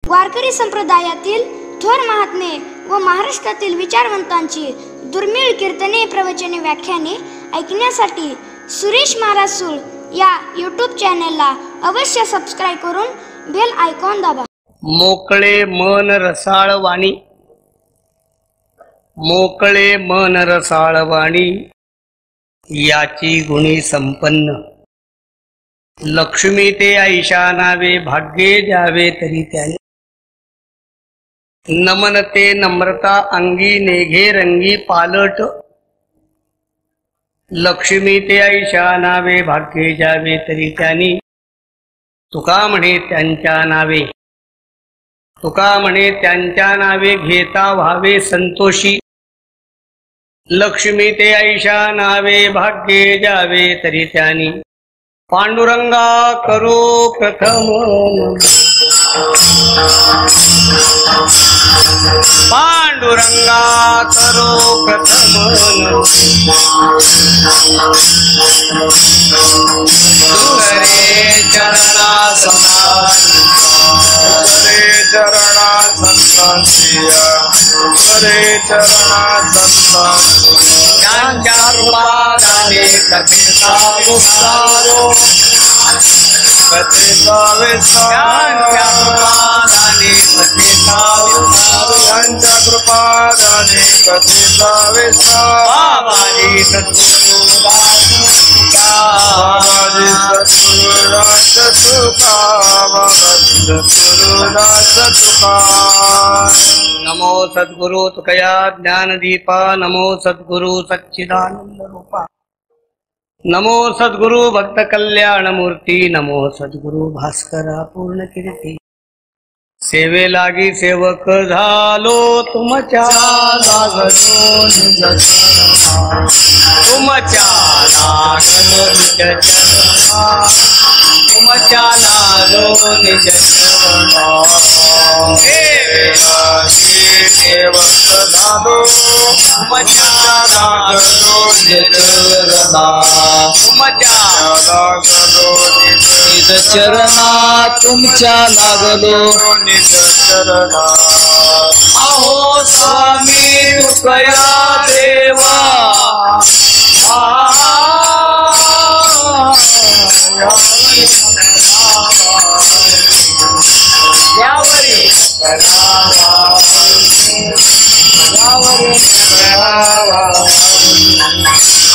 वारकरी संप्रदायातील थोर महात्मे व महाराष्ट्रातील विचारवंतांची दुर्मिळ कीर्तने, प्रवचने, व्याख्याने ऐकण्यासाठी सुरेश महाराज सूळ या यूट्यूब चॅनलला अवश्य सबस्क्राईब करून बेल आयकॉन दाबा. मोकळे मन रसाळ वाणी, मोकळे मन रसाळ वाणी, याची गुणी संपन्न. लक्ष्मी ते ऐशा नावे, भाग्ये द्यावे तरी त्याने. नमन ते नम्रता अंगी, नेघे रंगी पालट. लक्ष्मी ते ऐशा नावे, भाग्ये द्यावे तरी त्याने. तुका म्हणे त्यांच्या नावे, तुका म्हणे त्यांच्या नावे, घेता व्हावे संतोषी. लक्ष्मी ते ऐशा नावे, भाग्ये द्यावे तरी त्याने. पांडुरंगा करो प्रथम, पांडुरंगा करो प्रथम. करे चरणा चरणा संतांसिया, करे चरणा संतांसिया. त्यांच्या रूपाने कथेचा विस्तारो, कथेचा विस्तार. त्यांच्या रूपाने कथेचा विस्तारो, त्यांच्या कृपादाने कथेचा विस्तार. बाबाजी सद्गुरुदास तुका, बाबाजी सद्गुरुदास तुका, बाबाजी सद्गुरुदास तुका. नमो सद्गुरु तुकया ज्ञानदीपा, नमो सद्गुरु सच्चिदानंद रूपा. नमो सद्गुरु भक्त कल्याण मूर्ती, नमो सद्गुरु भास्करा पूर्ण कीर्ती. सेवे लागी सेवक झालो, तुमच्या लागलो निज चरणा, तुमच्या लागलो निज चरणा, तुमच्या लागलो निज चरणा. सेवे लागी सेवक झालो, तुमच्या लागलो निज चरणा, तुमच्या लागलो निज चरणा, तुमच्या लागलो निज चरणा. अहो स्वामी तुकया देवा, यावरी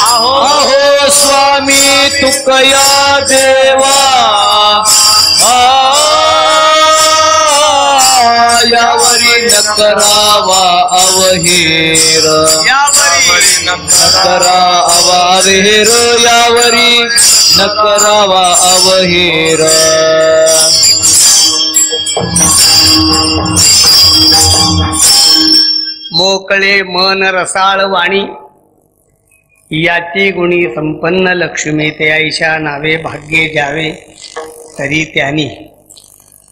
अहो स्वामी तुकया देवा, यावरी न करावा अवहेर, यावरी न करावा अवहेर, यावरी न करावा अवहेर. मोकळे मन रसाळ वाणी, याची गुणी संपन्न. लक्ष्मी ते ऐशा नावे, भाग्ये द्यावे तरी त्यानी.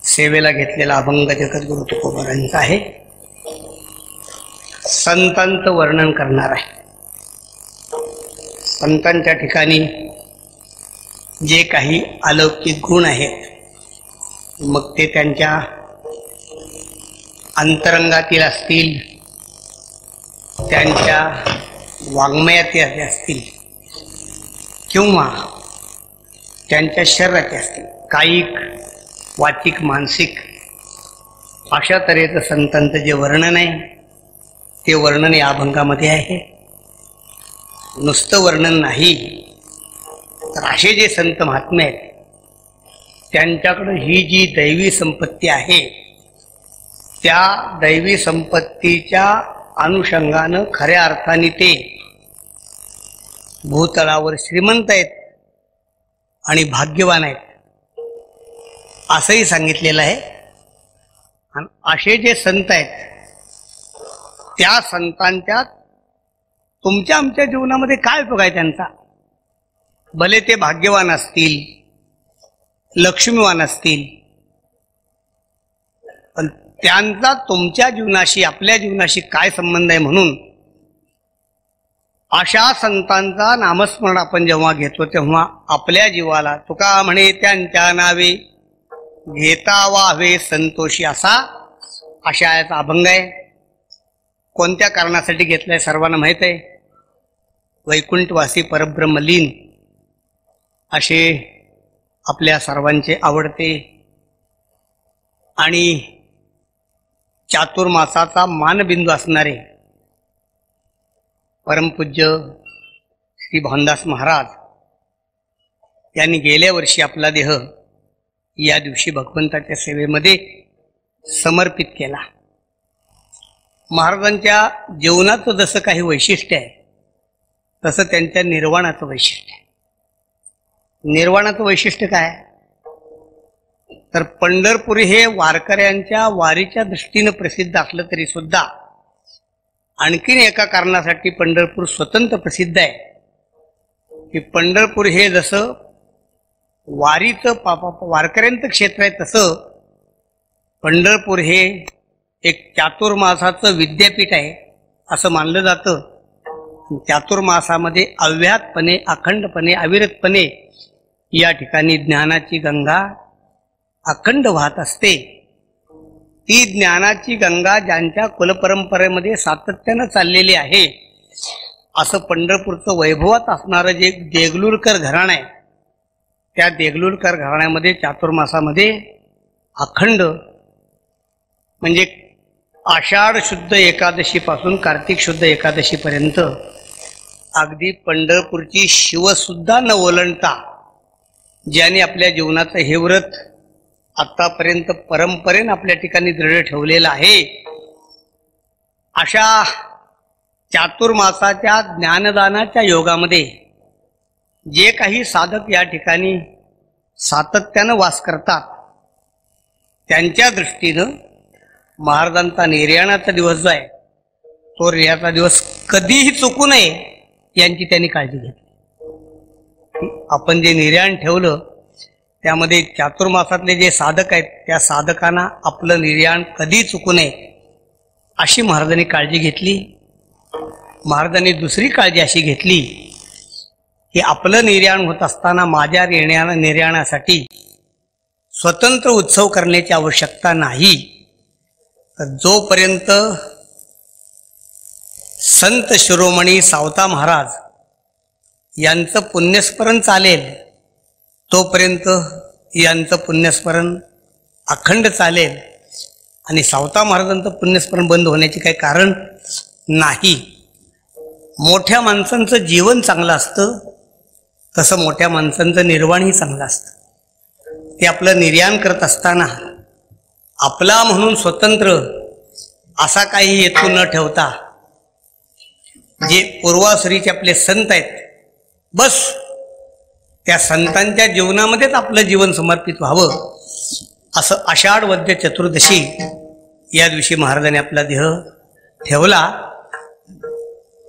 सेवेला घेतलेला अभंग जगद्गुरु तुकोबारांचा आहे. संतांचं वर्णन करणार आहे. संतांच्या ठिकाणी जे काही अलौकिक गुण आहेत, मग ते त्यांच्या अंतरंगातील असतील, त्यांच्या वाङ्मयातील असतील, किंवा त्यांच्या शरीराचे असतील, कायिक, वाचिक, मानसिक, अशा तऱ्हेचं संतांचं जे वर्णन आहे ते वर्णन या अभंगामध्ये आहे. नुसतं वर्णन नाही, तर असे जे संत महात्मे आहेत त्यांच्याकडं ही जी दैवी संपत्ती आहे, त्या दैवी संपत्तीच्या अनुषंगानं खऱ्या अर्थाने ते भूतळावर श्रीमंत आहेत आणि भाग्यवान आहेत असंही सांगितलेलं आहे. आणि असे जे संत आहेत त्या संतांच्या तुमच्या आमच्या जीवनामध्ये काय उपयोग आहे त्यांचा? भले ते भाग्यवान असतील, लक्ष्मीवान असतील, पण त्यांचा तुमच्या जीवनाशी, आपल्या जीवनाशी काय संबंध आहे? म्हणून अशा संतांचा नामस्मरण आपण जेव्हा घेतो तेव्हा आपल्या जीवाला, तुका म्हणे त्यांच्या नावे, घेता व्हावे संतोषी असा आशयाचा अभंग आहे. कोणत्या कारणासाठी घेतलाय सर्वांना माहित आहे. वैकुंठवासी परब्रह्मलीन असे आपल्या सर्वांचे आवडते आणि चातुर्मासाचा मानबिंदू असणारे परमपूज्य श्री भानदास महाराज यांनी गेल्या वर्षी आपला देह या दिवशी भगवंताच्या सेवेमध्ये समर्पित केला. महाराजांच्या जीवनाचं जसं काही वैशिष्ट्य आहे तसं त्यांच्या निर्वाणाचं वैशिष्ट्य आहे. निर्वाणाचं वैशिष्ट्य काय तर पंढरपूर हे वारकऱ्यांच्या वारीच्या दृष्टीनं प्रसिद्ध असलं तरी सुद्धा आणखीन एका कारणासाठी पंढरपूर स्वतंत्र प्रसिद्ध आहे की पंढरपूर हे जसं वारीचं वारकऱ्यांचं क्षेत्र आहे तसं पंढरपूर हे एक चातुर्मासाचं विद्यापीठ आहे असं मानलं जातं. चातुर्मासामध्ये अव्याहतपणे अखंडपणे अविरतपणे या ठिकाणी ज्ञानाची गंगा अखंड वाहत असते. ती ज्ञानाची गंगा ज्यांच्या कुलपरंपरेमध्ये सातत्यानं चाललेली आहे असं पंढरपूरचं वैभवात असणारं जे देगलूरकर घराणं आहे त्या देगलूरकर घराण्यामध्ये चातुर्मासामध्ये अखंड म्हणजे आषाढ शुद्ध एकादशीपासून कार्तिक शुद्ध एकादशीपर्यंत अगदी पंढरपूरची शिवसुद्धा न ओलांडता ज्याने आपल्या जीवनाचं हे व्रत आतापर्यंत परंपरेनं आपल्या ठिकाणी दृढ ठेवलेलं आहे अशा चातुर्मासाच्या ज्ञानदानाच्या योगामध्ये जे काही साधक या ठिकाणी सातत्यानं वास करतात त्यांच्या दृष्टीनं महाराजांचा निर्याणाचा दिवस जो आहे तो निर्याणाचा दिवस कधीही चुकू नये यांची त्यांनी काळजी घेतली. आपण जे निर्याण ठेवलं त्यामध्ये चातुर्मासातले जे साधक आहेत त्या साधकांना आपलं निर्याण कधी चुकू नये अशी महाराजांनी काळजी घेतली. महाराजांनी दुसरी काळजी अशी घेतली की आपलं निर्याण होत असताना माझ्या निर्याणासाठी स्वतंत्र उत्सव करण्याची आवश्यकता नाही. तर जोपर्यंत संत शिरोमणी सावता महाराज यांचं पुण्यस्मरण चालेल तोपर्यंत यांचं पुण्यस्मरण अखंड चालेल आणि सावता महाराजांचं पुण्यस्मरण बंद होण्याचे काही कारण नाही. मोठ्या माणसांचं जीवन चांगलं असतं तसं मोठ्या माणसांचं निर्वाणही चांगलं असतं. ते आपलं निर्याण करत असताना आपला म्हणून स्वतंत्र असा काही हेतू न ठेवता जे पूर्वासरीचे आपले संत आहेत बस त्या संतांच्या जीवनामध्येच आपलं जीवन समर्पित व्हावं असं आषाढ वद्य चतुर्दशी या दिवशी महाराजांनी आपला देह ठेवला.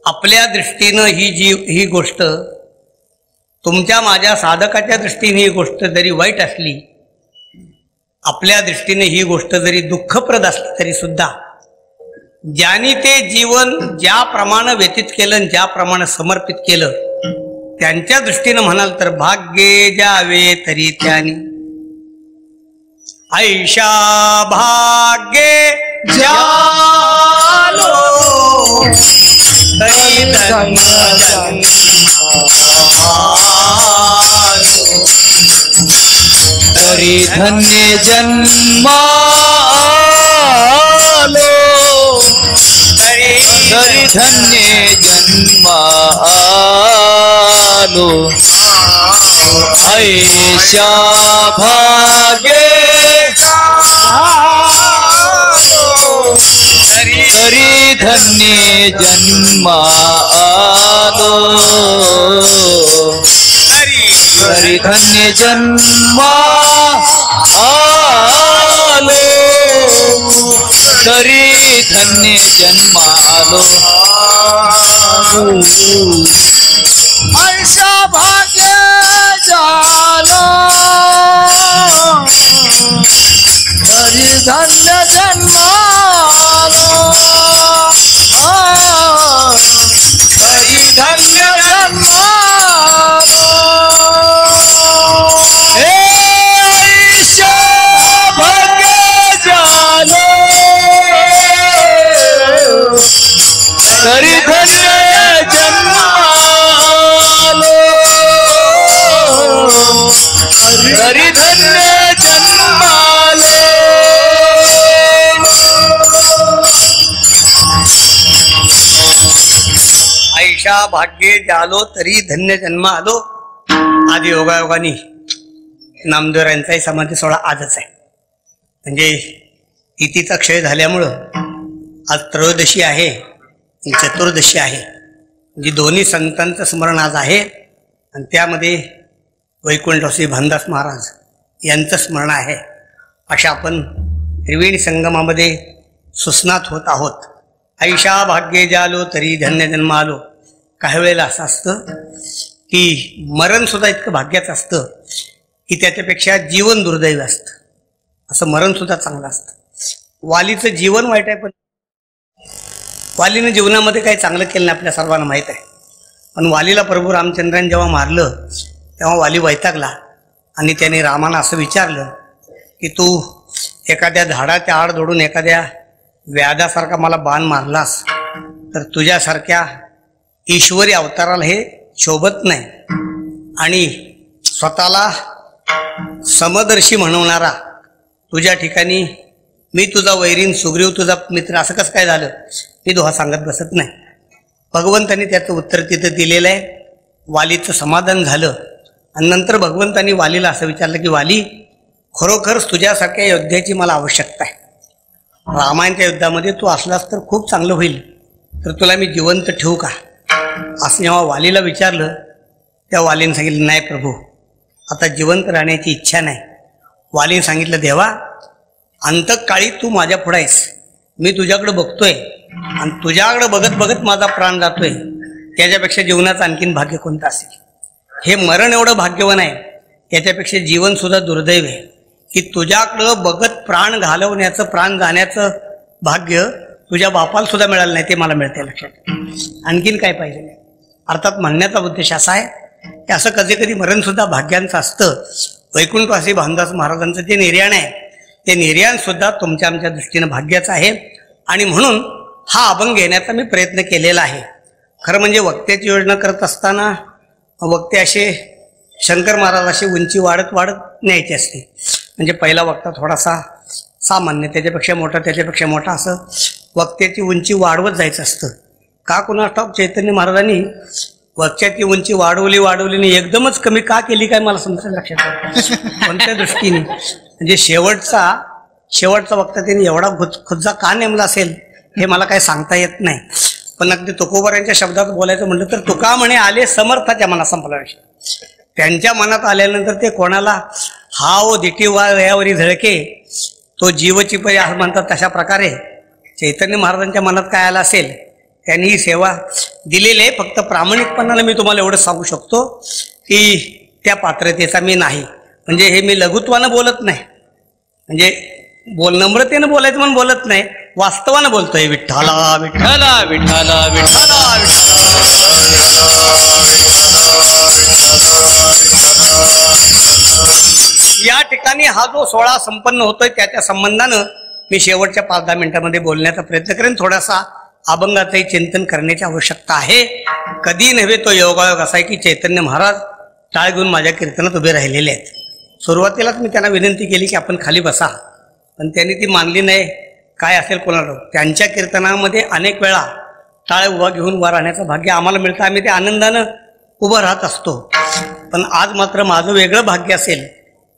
आपल्या दृष्टीनं ही गोष्ट तुमच्या माझ्या साधकाच्या दृष्टीने ही गोष्ट जरी वाईट असली आपल्या दृष्टीने ही गोष्ट जरी दुःखप्रद असली तरी सुद्धा ज्यांनी ते जीवन ज्याप्रमाणे व्यतीत केलं ज्याप्रमाणे समर्पित केलं त्यांच्या दृष्टीनं म्हणाल तर भाग्ये जावे तरी त्यानी ऐशा भाग्ये जालो तरी धन्य तरी धन्य जन्मालो तरी धन्य जन्मालो ऐशा भाग्ये तरी धन्य जन्मालो तरी धन्य जन्मालो तरी धन्य जन्मालो ऐशा भाग्य जालो तरी धन्य जन्मालो तरी धन्य जन्मालो ऐशा हरी धन्य जन्मालो हरी धन्य जन्मालो आयशा भाग्ये जालो तरी धन्य जन्म आलो. आधी योगायोगाने नामदेवरायांचाही समाधी सोहळा आजच आहे. म्हणजे तिथीचा क्षय झाल्यामुळं आज त्रयोदशी आहे, चतुर्दशी आहे. म्हणजे दोन्ही संतांचं स्मरण आज आहे आणि त्यामध्ये वैकुंठवासी भानदास महाराज यांचं स्मरण आहे. अशा आपण त्रिवेणी संगमामध्ये सुस्नात होत आहोत. आयशा भाग्ये जालो तरी धन्य जन्म आलो. काही वेळेला असं असतं की मरण सुद्धा इतकं भाग्याचं असतं की त्याच्यापेक्षा जीवन दुर्दैवी असतं. असं मरण सुद्धा चांगलं असतं. वालीचं जीवन वाईट आहे, पण वालीनं जीवनामध्ये काही चांगलं केलं नाही आपल्या सर्वांना माहीत आहे. पण वालीला प्रभू रामचंद्रांनी जेव्हा मारलं तेव्हा वाली वैतागला आणि त्याने रामाला असं विचारलं की तू एखाद्या झाडाच्या आड जोडून एखाद्या व्याधासारखा मला बाण मारलास तर तुझ्यासारख्या ईश्वरी अवताराला हे शोभत नाही. आणि स्वतःला समदर्शी म्हणवणारा तुझ्या ठिकाणी मी तुझा वैरीन सुग्रीव तुझा मित्र असं कसं काय झालं, मी दोहा सांगत बसत नाही. भगवंतांनी त्याचं उत्तर तिथं दिलेलं आहे. वालीचं समाधान झालं आणि नंतर भगवंतांनी वालीला असं विचारलं की वाली, खरोखरच तुझ्यासारख्या योद्ध्याची मला आवश्यकता आहे. रामायणच्या युद्धामध्ये तू असलास तर खूप चांगलं होईल, तर तुला मी जिवंत ठेवू का, असं जेव्हा वालीला विचारलं त्या वालीने सांगितलं नाही प्रभू, आता जिवंत राहण्याची इच्छा नाही. वालीने सांगितलं देवा, अंतकाळी तू माझ्या पुढे आहेस, मी तुझ्याकडे बघतोय आणि तुझ्याकडे बघत बघत माझा प्राण जातोय, त्याच्यापेक्षा जीवनाचं आणखीन भाग्य कोणतं असेल. हे मरण एवढं भाग्यवान आहे, याच्यापेक्षा जीवन सुद्धा दुर्दैव आहे की तुझ्याकडं बघत प्राण घालवण्याचं, प्राण जाण्याचं भाग्य तुझ्या बापाला सुद्धा मिळालं नाही, ते मला मिळते. लक्षात, आणखीन काय पाहिजे नाही. अर्थात म्हणण्याचा उद्देश असा आहे की असं कधी कधी मरण सुद्धा भाग्यांचं असतं. वैकुंठवासी भानदास महाराजांचं जे निर्याण आहे ते निर्याण सुद्धा तुमच्या आमच्या दृष्टीनं भाग्याचं आहे. आणि म्हणून हा अभंग घेण्याचा मी प्रयत्न केलेला आहे. खरं म्हणजे वक्त्याची योजना करत असताना वक्ते असे शंकर महाराज अशी उंची वाढत वाढत न्यायची असते. म्हणजे पहिला वक्ता थोडासा सामान्य, त्याच्यापेक्षा मोठा, त्याच्यापेक्षा मोठा, असं वक्त्याची उंची वाढवत जायचं असतं. का कुणास ठाऊक चैतन्य महाराजांनी वक्त्याची उंची वाढवली आणि एकदमच कमी का केली काय मला समजायला लक्षात. कोणत्या दृष्टीने, म्हणजे शेवटचा वक्ता त्यांनी एवढा खुद्दा का नेमला असेल हे मला काही सांगता येत नाही. पण अगदी तुकोबारांच्या शब्दात बोलायचं म्हटलं तर तुका म्हणे आले समर्थाच्या मनात संपला विषय. त्यांच्या मनात आल्यानंतर ते कोणाला हाव दिटी यावरी झळके तो जीवची पै असं म्हणतात. तशा प्रकारे चैतन्य महाराजांच्या मनात काय आलं असेल त्यांनी ही सेवा दिलेली आहे. फक्त प्रामाणिकपणाने मी तुम्हाला एवढं सांगू शकतो की त्या पात्रतेचा मी नाही. म्हणजे हे मी लघुत्वानं बोलत नाही, म्हणजे नम्रतेनं बोलायचं म्हणून बोलत नाही, वास्तवानं बोलतोय. विठ्ठला विठ्ठला विठ्ठला विठ्ठला या ठिकाणी हा जो सोहळा संपन्न होतोय त्याच्या संबंधानं मी शेवटच्या 5-10 मिनिटांमध्ये बोलण्याचा प्रयत्न करेन. थोडासा अभंगाचंही चिंतन करण्याची आवश्यकता आहे. कधी नव्हे तो योगायोग असा आहे की चैतन्य महाराज टाळ घेऊन माझ्या कीर्तनात उभे राहिलेले आहेत. सुरुवातीलाच मी त्यांना विनंती केली की आपण खाली बसा, पण त्यांनी ती मानली नाही. काय असेल कोणाला, त्यांच्या कीर्तनामध्ये अनेक वेळा टाळ उभा घेऊन उभा राहण्याचं भाग्य आम्हाला मिळतं. आम्ही ते आनंदानं उभं राहत असतो. पण आज मात्र माझं वेगळं भाग्य असेल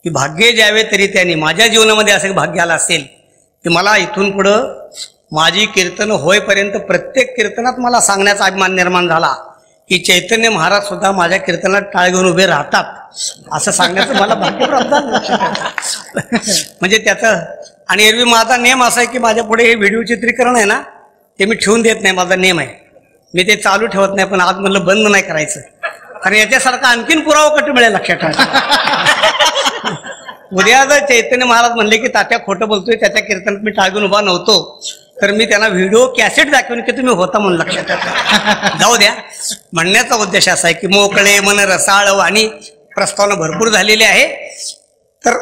की भाग्य द्यावे तरी त्यांनी माझ्या जीवनामध्ये असं भाग्य आलं असेल की मला इथून पुढं माझी कीर्तन होईपर्यंत प्रत्येक कीर्तनात मला सांगण्याचा अभिमान निर्माण झाला की चैतन्य महाराज सुद्धा माझ्या कीर्तनात टाळ घेऊन उभे राहतात, असं सांगण्याचं मला भाग्य प्राप्त झालं. म्हणजे त्याचं, आणि एरवी माझा नेम असा आहे की माझ्या पुढे हे व्हिडिओ चित्रीकरण आहे ना, ते मी ठेवून देत नाही. माझा नेम आहे, मी ते चालू ठेवत नाही. पण आज म्हणलं बंद नाही करायचं, कारण याच्यासारखा आणखीन पुरावा कट मिळेल. लक्षात ठेवा, उद्या जर चैतन्य महाराज म्हणले की तात्या खोटं बोलतोय, त्याच्या कीर्तनात मी टाळ घेऊन उभा नव्हतो, तर मी त्यांना व्हिडिओ कॅसेट दाखवून की तुम्ही होता म्हणून. लक्षात ठेवा, जाऊ द्या. म्हणण्याचा उद्देश असा आहे की मोकळे मन रसाळ आणि प्रस्तावना भरपूर झालेली आहे. तर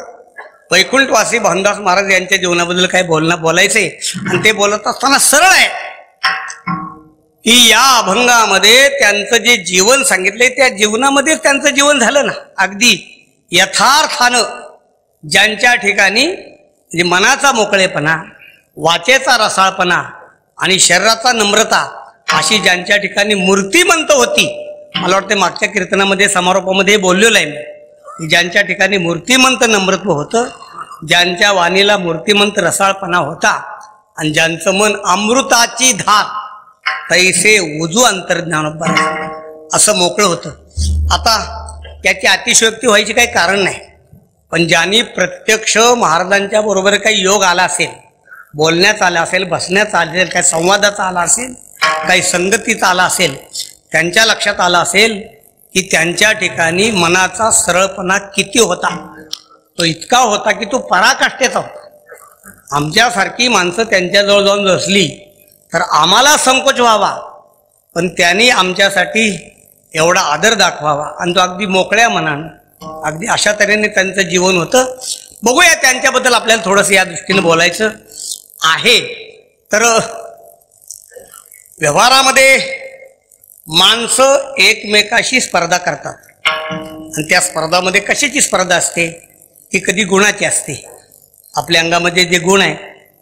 वैकुंठवासी भानदास महाराज यांच्या जीवनाबद्दल काय बोलायचंय, आणि ते बोलत असताना सरळ आहे की या अभंगामध्ये त्यांचं जे जीवन सांगितलंय त्या जीवनामध्येच त्यांचं जीवन झालं ना. अगदी यथार्थानं ज्यांच्या ठिकाणी म्हणजे मनाचा मोकळेपणा, वाचेचा रसाळपणा आणि शरीराचा नम्रता अशी ज्यांच्या ठिकाणी मूर्तिमंत होती. मला वाटतं मागच्या कीर्तनामध्ये समारोपामध्ये बोललेलं आहे मी, ज्यांच्या ठिकाणी मूर्तिमंत नम्रत्व होतं, ज्यांच्या वाणीला मूर्तिमंत रसाळपणा होता आणि ज्यांचं मन अमृताची धार तैसे उजू अंतर्ज्ञानोबर असं मोकळं होतं. आता त्याची अतिशयोक्ती व्हायची काही कारण नाही, पण ज्यांनी प्रत्यक्ष महाराजांच्या बरोबर काही योग आला असेल, बोलण्याचा आला असेल, बसण्याचा आला असेल, काही संवादाचा आला असेल, काही संगतीचा आला असेल, त्यांच्या लक्षात आलं असेल की त्यांच्या ठिकाणी मनाचा सरळपणा किती होता. तो इतका होता की तो पराकाष्ठेचा होता. आमच्यासारखी माणसं त्यांच्याजवळ जाऊन बसली तर आम्हाला संकोच व्हावा, पण त्यांनी आमच्यासाठी एवढा आदर दाखवावा आणि तो अगदी मोकळ्या मनानं, अगदी अशा तऱ्हेने त्यांचं जीवन होतं. बघूया त्यांच्याबद्दल आपल्याला थोडंसं या दृष्टीनं बोलायचं आहे. तर व्यवहारामध्ये माणसं एकमेकाशी स्पर्धा करतात आणि त्या स्पर्धामध्ये कशाची स्पर्धा असते? ती कधी गुणाची असते. आपल्या अंगामध्ये जे गुण आहे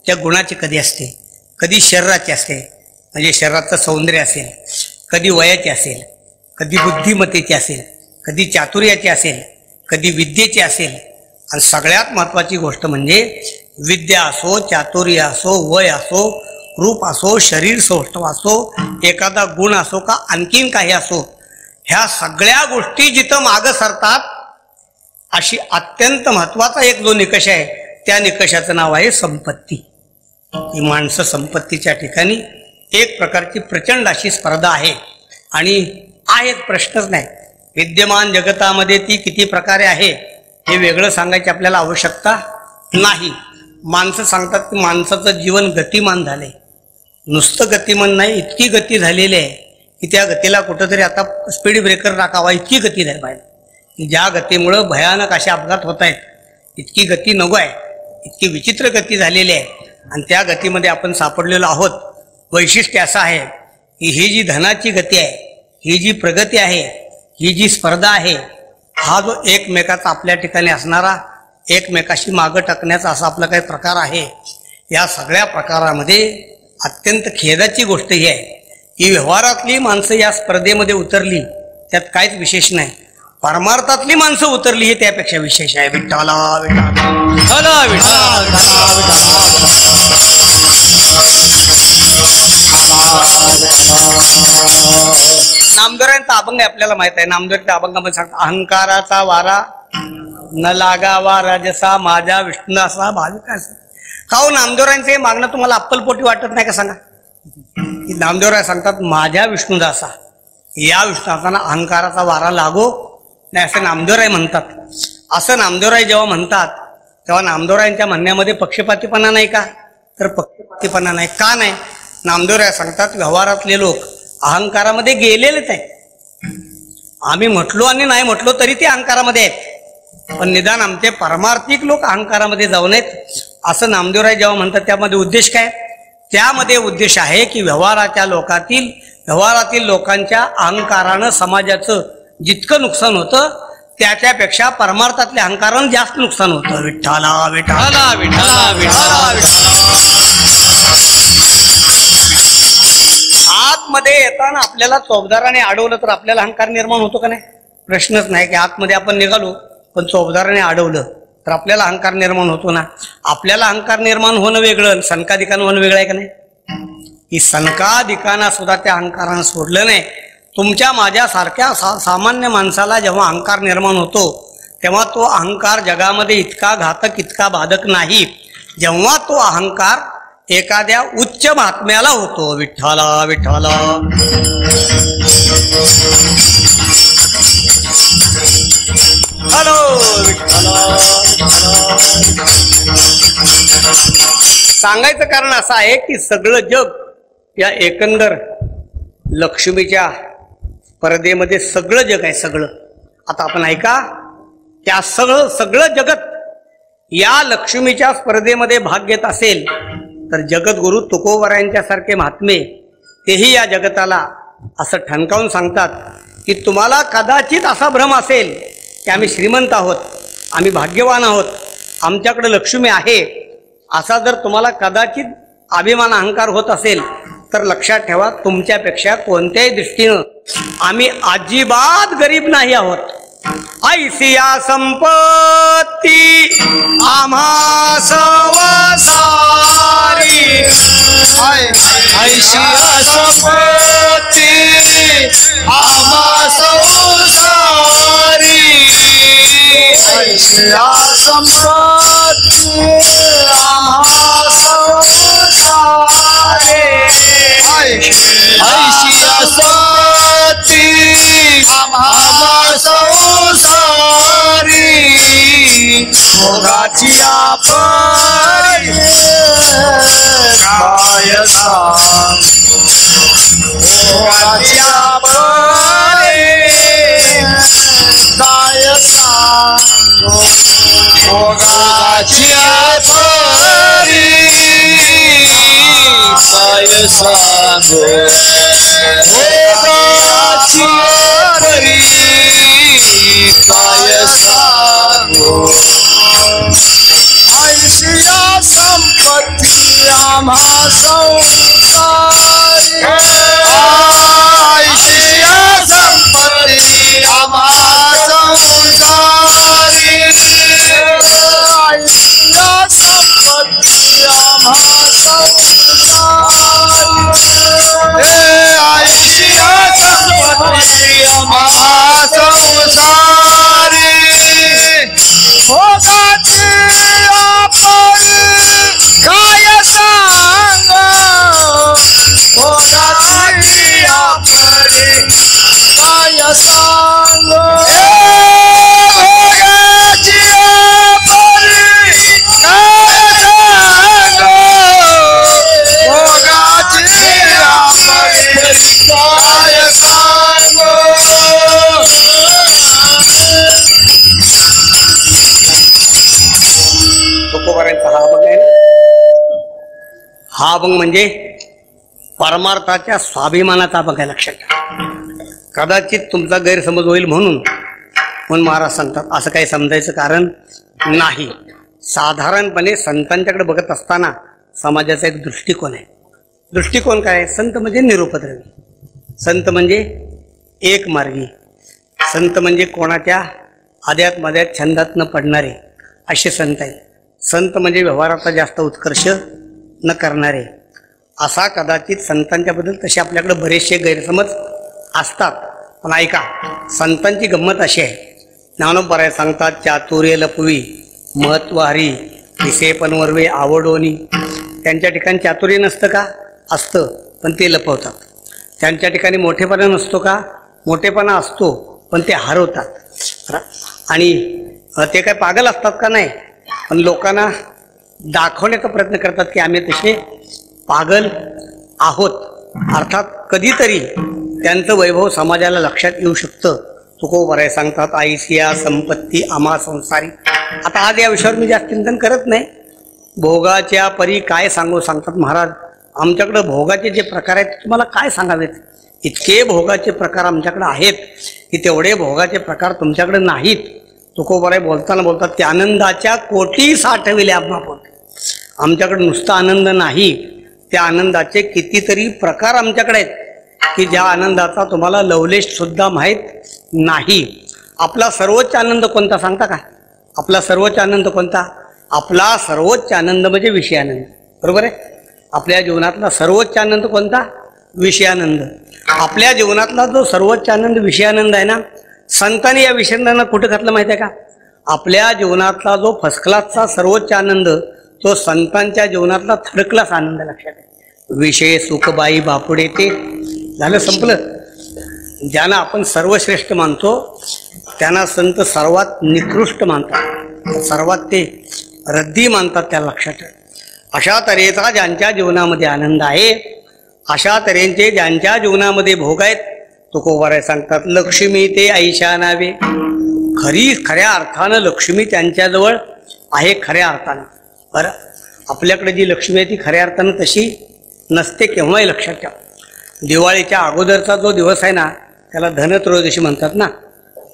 त्या गुणाची कधी असते, कधी शरीराची असते म्हणजे शरीराचं सौंदर्य असेल, कधी वयाची असेल, कधी बुद्धिमत्तेची असेल, कधी चातुर्याची असेल, कधी विद्येची असेल. आणि सगळ्यात महत्त्वाची गोष्ट म्हणजे विद्या असो, चातुर्य असो, वय असो, रूप असो, शरीर सौष्ठव असो, एखादा गुण असो का आणखीन काही असो, ह्या सगळ्या गोष्टी जिथं मागं सरतात अशी अत्यंत महत्त्वाचा एक जो निकष आहे त्या निकषाचं नाव आहे संपत्ती. ही माणसं संपत्तीच्या ठिकाणी एक प्रकारची प्रचंड अशी स्पर्धा आहे आणि एक प्रश्नच नाही. विद्यमान जगतामध्ये ती किती प्रकारे आहे हे वेगळं सांगायची आपल्याला आवश्यकता नाही. माणसं सांगतात की माणसाचं जीवन गतिमान झालंय. नुसतं गतिमान नाही, इतकी गती झालेली आहे की त्या गतीला कुठंतरी आता स्पीड ब्रेकर टाकावा इतकी गती झाली पाहिजे. ज्या गतीमुळं भयानक असे अपघात होत आहेत, इतकी गती नको आहे, इतकी विचित्र गती झालेली आहे आणि त्या गतीमध्ये आपण सापडलेलो आहोत. वैशिष्ट्य असं आहे की ही जी धनाची गती आहे, ही जी प्रगती आहे, ही जी स्पर्धा आहे, हा जो एकमेकाचा आपल्या ठिकाणी असणारा एकमेकाशी मागं टाकण्याचा असा आपला काही प्रकार आहे, या सगळ्या प्रकारामध्ये अत्यंत खेदाची गोष्ट ही आहे की व्यवहारातली माणसं या स्पर्धेमध्ये उतरली त्यात काहीच विशेष नाही, परमार्थातली माणसं उतरली हे त्यापेक्षा विशेष आहे. विठ्ठला विठ्ठला नामदेवांचा अभंग आहे, आपल्याला माहित आहे. नामदेवांच्या अभंगामध्ये सांगतात, अहंकाराचा वारा न लागावा राजसा, माझ्या विष्णुदासा भाविकासा. का नामदेवरायांचे मागणं तुम्हाला अप्पलपोटी वाटत नाही का? सांगा की नामदेवराय सांगतात माझ्या विष्णुदासा, या विष्णुदासांना अहंकाराचा वारा लागो नाही असं नामदेवराय म्हणतात. असं नामदेवराय जेव्हा म्हणतात तेव्हा नामदेवरायांच्या म्हणण्यामध्ये पक्षपातीपणा नाही का? तर पक्षपातीपणा नाही. का नाही? नामदेवराय सांगतात व्यवहारातले लोक अहंकारामध्ये गेलेलेच आहेत. आम्ही म्हटलो आणि नाही म्हटलो तरी ते अहंकारामध्ये आहेत, पण निदान आमचे परमार्थिक लोक अहंकारामध्ये जाऊ नयेत असं नामदेवराय जेव्हा म्हणतात. त्यामध्ये उद्देश काय? त्यामध्ये उद्देश आहे की व्यवहारातील लोकांच्या अहंकारानं समाजाचं जितकं नुकसान होतं त्याच्यापेक्षा परमार्थातल्या अहंकारानं जास्त नुकसान होतं. विठ्ठला विठ्ठला विठ्ठला विठ्ठला आतमध्ये येताना आपल्याला चौबदाराने अडवलं तर आपल्याला अहंकार निर्माण होतो का नाही? प्रश्नच नाही की आतमध्ये आपण निघालो पण चौबदाराने अडवलं तर आपल्याला अहंकार निर्माण होतो ना. आपल्याला अहंकार निर्माण होणं वेगळं, सनकादिकानं होणं वेगळं आहे का नाही? की सनकादिकांना सुद्धा त्या अहंकारानं सोडलं नाही. तुमच्या माझ्यासारख्या सामान्य माणसाला जेव्हा अहंकार निर्माण होतो तेव्हा तो अहंकार जगामध्ये इतका घातक, इतका बाधक नाही जेव्हा तो अहंकार एखाद्या उच्च महात्म्याला होतो. विठ्ठला विठ्ठला हॅलो विठ्ठला. सांगायचं कारण असं आहे की सगळं जग या एकंदर लक्ष्मीच्या स्पर्धेमध्ये सगळं जग आहे. सगळं आता आपण ऐका, त्या सगळं जगत या लक्ष्मीच्या स्पर्धेमध्ये भाग घेत असेल तर जगद्गुरु तुकोबरायांच्या सारखे महात्मे तेही या जगताला असं ठणकावून सांगतात की तुम्हाला कदाचित असा भ्रम असेल की आम्ही श्रीमंत आहोत, आम्ही भाग्यवान आहोत, आमच्याकडे लक्ष्मी आहे, असा जर तुम्हाला कदाचित अभिमान अहंकार होत असेल तर लक्षात ठेवा, तुमच्यापेक्षा कोणत्याही दृष्टीनं आम्ही अजिबात गरीब नाही आहोत. ऐसिया संपत्ती आम्हा संसारी, ऐशिया संपत्ती आम्हा संसारी, ऐशिया संपत्ती आम्हा संसारी, ऐशिया संपत्ती आम्हा संसारी, भोगाची आपण काय सांगू, भोगाची आपण काय सांगू, भोगाची आपण काय सांगू, भोगाची परी काय सांगू. ऐशिया संपत्ती आम्हा संसारी, ऐशिया संपत्ती आम्हा संसारी, ऐशिया संपत्ती आम्हा संसारी, ऐशिया संपत्ती आम्हा संसारी, भोगाची आपण काय सांग, भोगाची आपण काय सांग, भोगाची आपण काय सांग, भोगाची आपण काय सांग. तुकोबारांचा हा अभंग आहे. हा अभंग म्हणजे परमार्थाच्या स्वाभिमानाचा अभंग आहे, लक्षात घ्या. कदाचित तुमचा गैरसमज होईल म्हणून महाराज सांगतात, असं काही समजायचं कारण नाही. साधारणपणे संतांच्याकडे बघत असताना समाजाचा एक दृष्टिकोन आहे. दृष्टिकोन काय आहे? संत म्हणजे निरुपद्रवी, संत म्हणजे एक मार्गी, संत म्हणजे कोणाच्या आद्यात मध्यात छंदात न पडणारे असे संत आहेत. संत म्हणजे व्यवहाराचा जास्त उत्कर्ष न करणारे. असा कदाचित संतांच्याबद्दल तसे आपल्याकडे बरेचसे गैरसमज असतात. पण ऐका, संतांची गंमत अशी आहे, ज्ञानोबराय सांगतात, चातुर्य लपवी महत्व हरी, विषय पनवरवे आवडोनी. त्यांच्या ठिकाणी चातुर्य नसतं का? असतं, पण ते लपवतात. त्यांच्या ठिकाणी मोठेपणा नसतो का? मोठेपणा असतो, पण ते हरवतात. आणि ते काय पागल असतात का? नाही, पण लोकांना दाखवण्याचा प्रयत्न करतात की आम्ही तसे पागल आहोत. अर्थात कधीतरी त्यांचं वैभव समाजाला लक्षात येऊ शकतं. तुकोबाराय सांगतात, ऐसिया संपत्ती आम्हा संसारी. आता आज या विषयावर मी जास्त चिंतन करत नाही. भोगाच्या परी काय सांगू सांगतात महाराज. आमच्याकडं भोगाचे जे प्रकार आहेत तुम्हाला काय सांगावेत. इतके भोगाचे प्रकार आमच्याकडे आहेत की तेवढे भोगाचे प्रकार तुमच्याकडे नाहीत. तुकोबाराय बोलताना बोलतात की आनंदाच्या कोटी साठविल्या आपण. आमच्याकडे नुसता आनंद नाही, त्या आनंदाचे कितीतरी प्रकार आमच्याकडे आहेत की ज्या आनंदाचा तुम्हाला लवलेश सुद्धा माहीत नाही. आपला सर्वोच्च आनंद कोणता सांगता का? आपला सर्वोच्च आनंद कोणता? आपला सर्वोच्च आनंद म्हणजे विषयानंद. बरोबर आहे? आपल्या जीवनातला सर्वोच्च आनंद कोणता? विषयानंद. आपल्या जीवनातला जो सर्वोच्च आनंद विषयानंद आहे ना, संतांनी या विषयानंदांना कुठं घातलं माहिती आहे का? आपल्या जीवनातला जो फर्स्ट क्लासचा सर्वोच्च आनंद तो संतांच्या जीवनातला थर्ड क्लास आनंद. लक्षात आहे, विषय सुखबाई बापुडे ते झालं, संपलं. ज्यांना आपण सर्वश्रेष्ठ मानतो त्यांना संत सर्वात निकृष्ट मानतात, सर्वात ते रद्दी मानतात. त्या लक्षात ठेवा. अशा तऱ्हेचा ज्यांच्या जीवनामध्ये आनंद आहे, अशा तऱ्हेचे ज्यांच्या जीवनामध्ये भोग आहेत, तुकोबाराय सांगतात, लक्ष्मी ते ऐशा नावे. खऱ्या अर्थानं लक्ष्मी त्यांच्याजवळ आहे. खऱ्या अर्थानं. बरं, आपल्याकडे जी लक्ष्मी आहे ती खऱ्या अर्थानं तशी नसते केव्हाही. लक्षात ठेवा. दिवाळीच्या अगोदरचा जो दिवस आहे ना त्याला धनत्रयोदशी म्हणतात ना,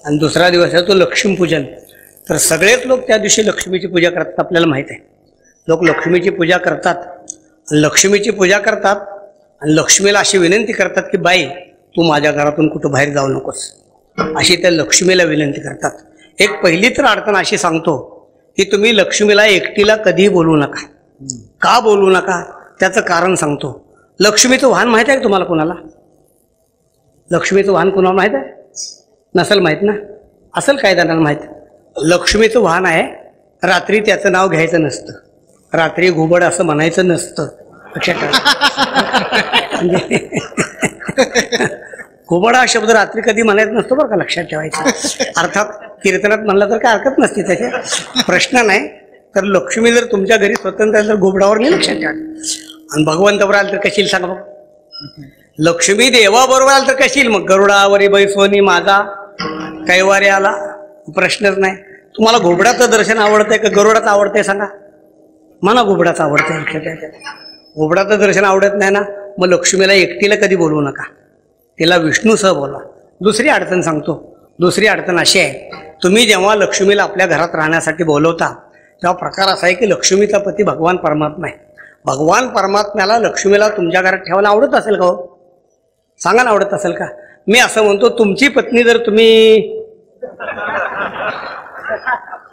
आणि दुसरा दिवस आहे तो लक्ष्मीपूजन. तर सगळेच लोक त्या दिवशी लक्ष्मीची पूजा करतात. आपल्याला माहीत आहे, लोक लक्ष्मीची पूजा करतात. लक्ष्मीची पूजा करतात आणि लक्ष्मीला अशी विनंती करतात की बाई तू माझ्या घरातून कुठं बाहेर जाऊ नकोस, अशी त्या लक्ष्मीला विनंती करतात. एक पहिली तर अडचण अशी सांगतो की तुम्ही लक्ष्मीला एकटीला कधीही बोलवू नका. का बोलवू नका त्याचं कारण सांगतो. लक्ष्मीचं वाहन माहीत आहे का तुम्हाला? कोणाला लक्ष्मीचं वाहन कोणाला माहीत आहे? नसेल माहीत ना, असेल काय जणांना माहीत. लक्ष्मीचं वाहन आहे. रात्री त्याचं नाव घ्यायचं नसतं, रात्री घुबड असं म्हणायचं नसतं. लक्षात ठेवा. म्हणजे घुबड हा शब्द रात्री कधी म्हणायचं नसतो बरं का, लक्षात ठेवायचं. अर्थात कीर्तनात म्हणलं तर काय हरकत नसते, त्याचे प्रश्न नाही. तर लक्ष्मी जर तुमच्या घरी स्वतंत्र तर घुबडावर नाही लक्षात ठेवा. आणि भगवंतावर आलं तर कशील सांगा बघ. लक्ष्मी देवाबरोबर आलं तर कशील मग. गरुडावरी बैसोनी माझा कैवारी आला, प्रश्नच नाही. तुम्हाला घुबडाचं दर्शन आवडतंय का गरुडाचं आवडतंय सांगा? मला घुबडाचं आवडतंय. लक्षात ठेवा. घुबडाचं दर्शन आवडत नाही ना, मग लक्ष्मीला एकटीला कधी बोलवू नका, तिला विष्णूसह बोला. दुसरी अडचण सांगतो. दुसरी अडचण अशी आहे, तुम्ही जेव्हा लक्ष्मीला आपल्या घरात राहण्यासाठी बोलवता तेव्हा प्रकार असा आहे की लक्ष्मीचा पती भगवान परमात्मा आहे. भगवान परमात्म्याला लक्ष्मीला तुमच्या घरात ठेवायला आवडत असेल का हो? सांगा ना, आवडत असेल का? मी असं म्हणतो, तुमची पत्नी जर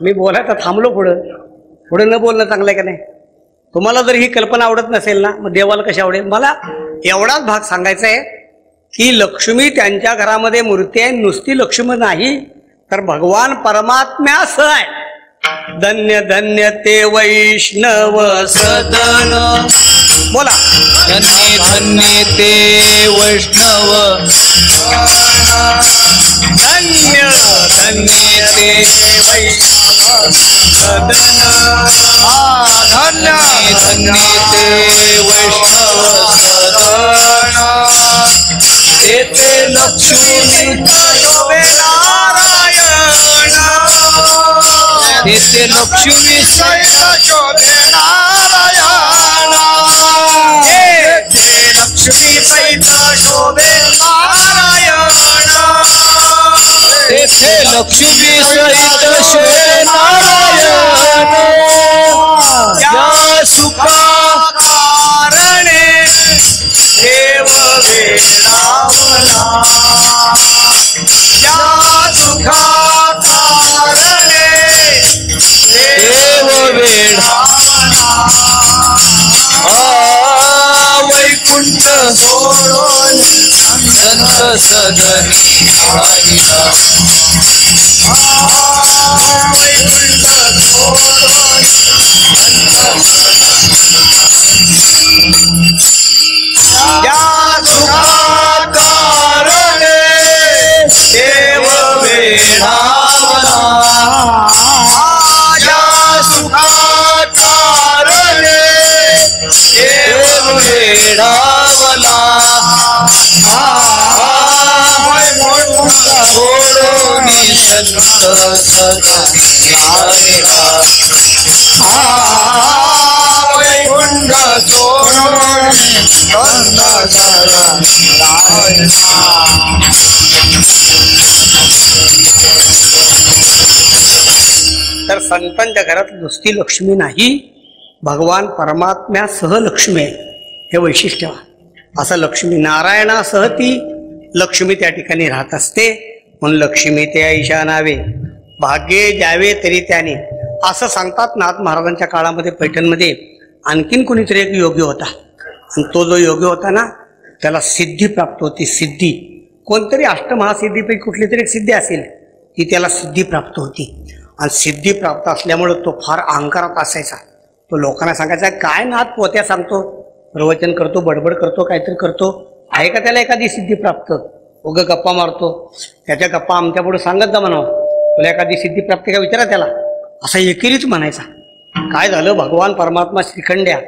मी बोलायचं थांबलो, पुढे न बोलणं चांगलं आहे का नाही? तुम्हाला जर ही कल्पना आवडत नसेल ना, मग देवाला कशी आवडेल? मला एवढाच भाग सांगायचा आहे की लक्ष्मी त्यांच्या घरामध्ये मूर्ती आहे. नुसती लक्ष्मी नाही तर भगवान परमात्म्यासह आहे. धन्य धन्य ते वैष्णव सदन बोला. धन्य धन्य ते वैष्णव धन्य धन्य ते वैष्णव सदन. धन्य धन्य ते वैष्णव सदन. तेथे लक्ष्मी शोभे नारायण. तेथे लक्ष्मी सहित शोभे नारायण. तेथे लक्ष्मी सहित शोभे नारायण. तेथे लक्ष्मी सहित शोभे नारायण. या सुखा कारणे देव वेडावला. या सुखा कारणे देव वेडावला. वैकुंठ सोडून संत सदनी राहिला. वैकुंठ सोडून या सुखा कारणे देव वेडावला. या सुखा कारणे देव वेडावला. सोडून संत सदनी राहिला. वैकुंठ सोडून संत सदनी राहिला. तर संतांच्या घरात नुसती लक्ष्मी नाही, भगवान परमात्म्यासह लक्ष्मी आहे, हे वैशिष्ट्य. असं लक्ष्मी नारायणासह ती लक्ष्मी त्या ठिकाणी राहत असते. म्हणून लक्ष्मी ते ऐशा नावे भाग्ये द्यावे तरी त्याने, असं सांगतात. नाथ महाराजांच्या काळामध्ये पैठणमध्ये आणखीन कुणीतरी एक योगी होता, आणि तो जो योगी होता ना त्याला सिद्धी प्राप्त होती. सिद्धी कोणतरी अष्टमहासिद्धीपैकी कुठली तरी एक सिद्धी असेल, ती त्याला सिद्धी प्राप्त होती. आणि सिद्धी प्राप्त असल्यामुळं तो फार अहंकारात असायचा. तो लोकांना सांगायचा, काय नाथ पोत्या सांगतो, प्रवचन करतो, बडबड करतो, काहीतरी करतो, आहे का त्याला एखादी सिद्धी प्राप्त? उग गप्पा मारतो. त्याच्या गप्पा आमच्या पुढे सांगत जा म्हणावं, तुला एखादी सिद्धी प्राप्त का विचारा त्याला, असा एकेरीच म्हणायचा. काय झालं, भगवान परमात्मा श्रीखंड्या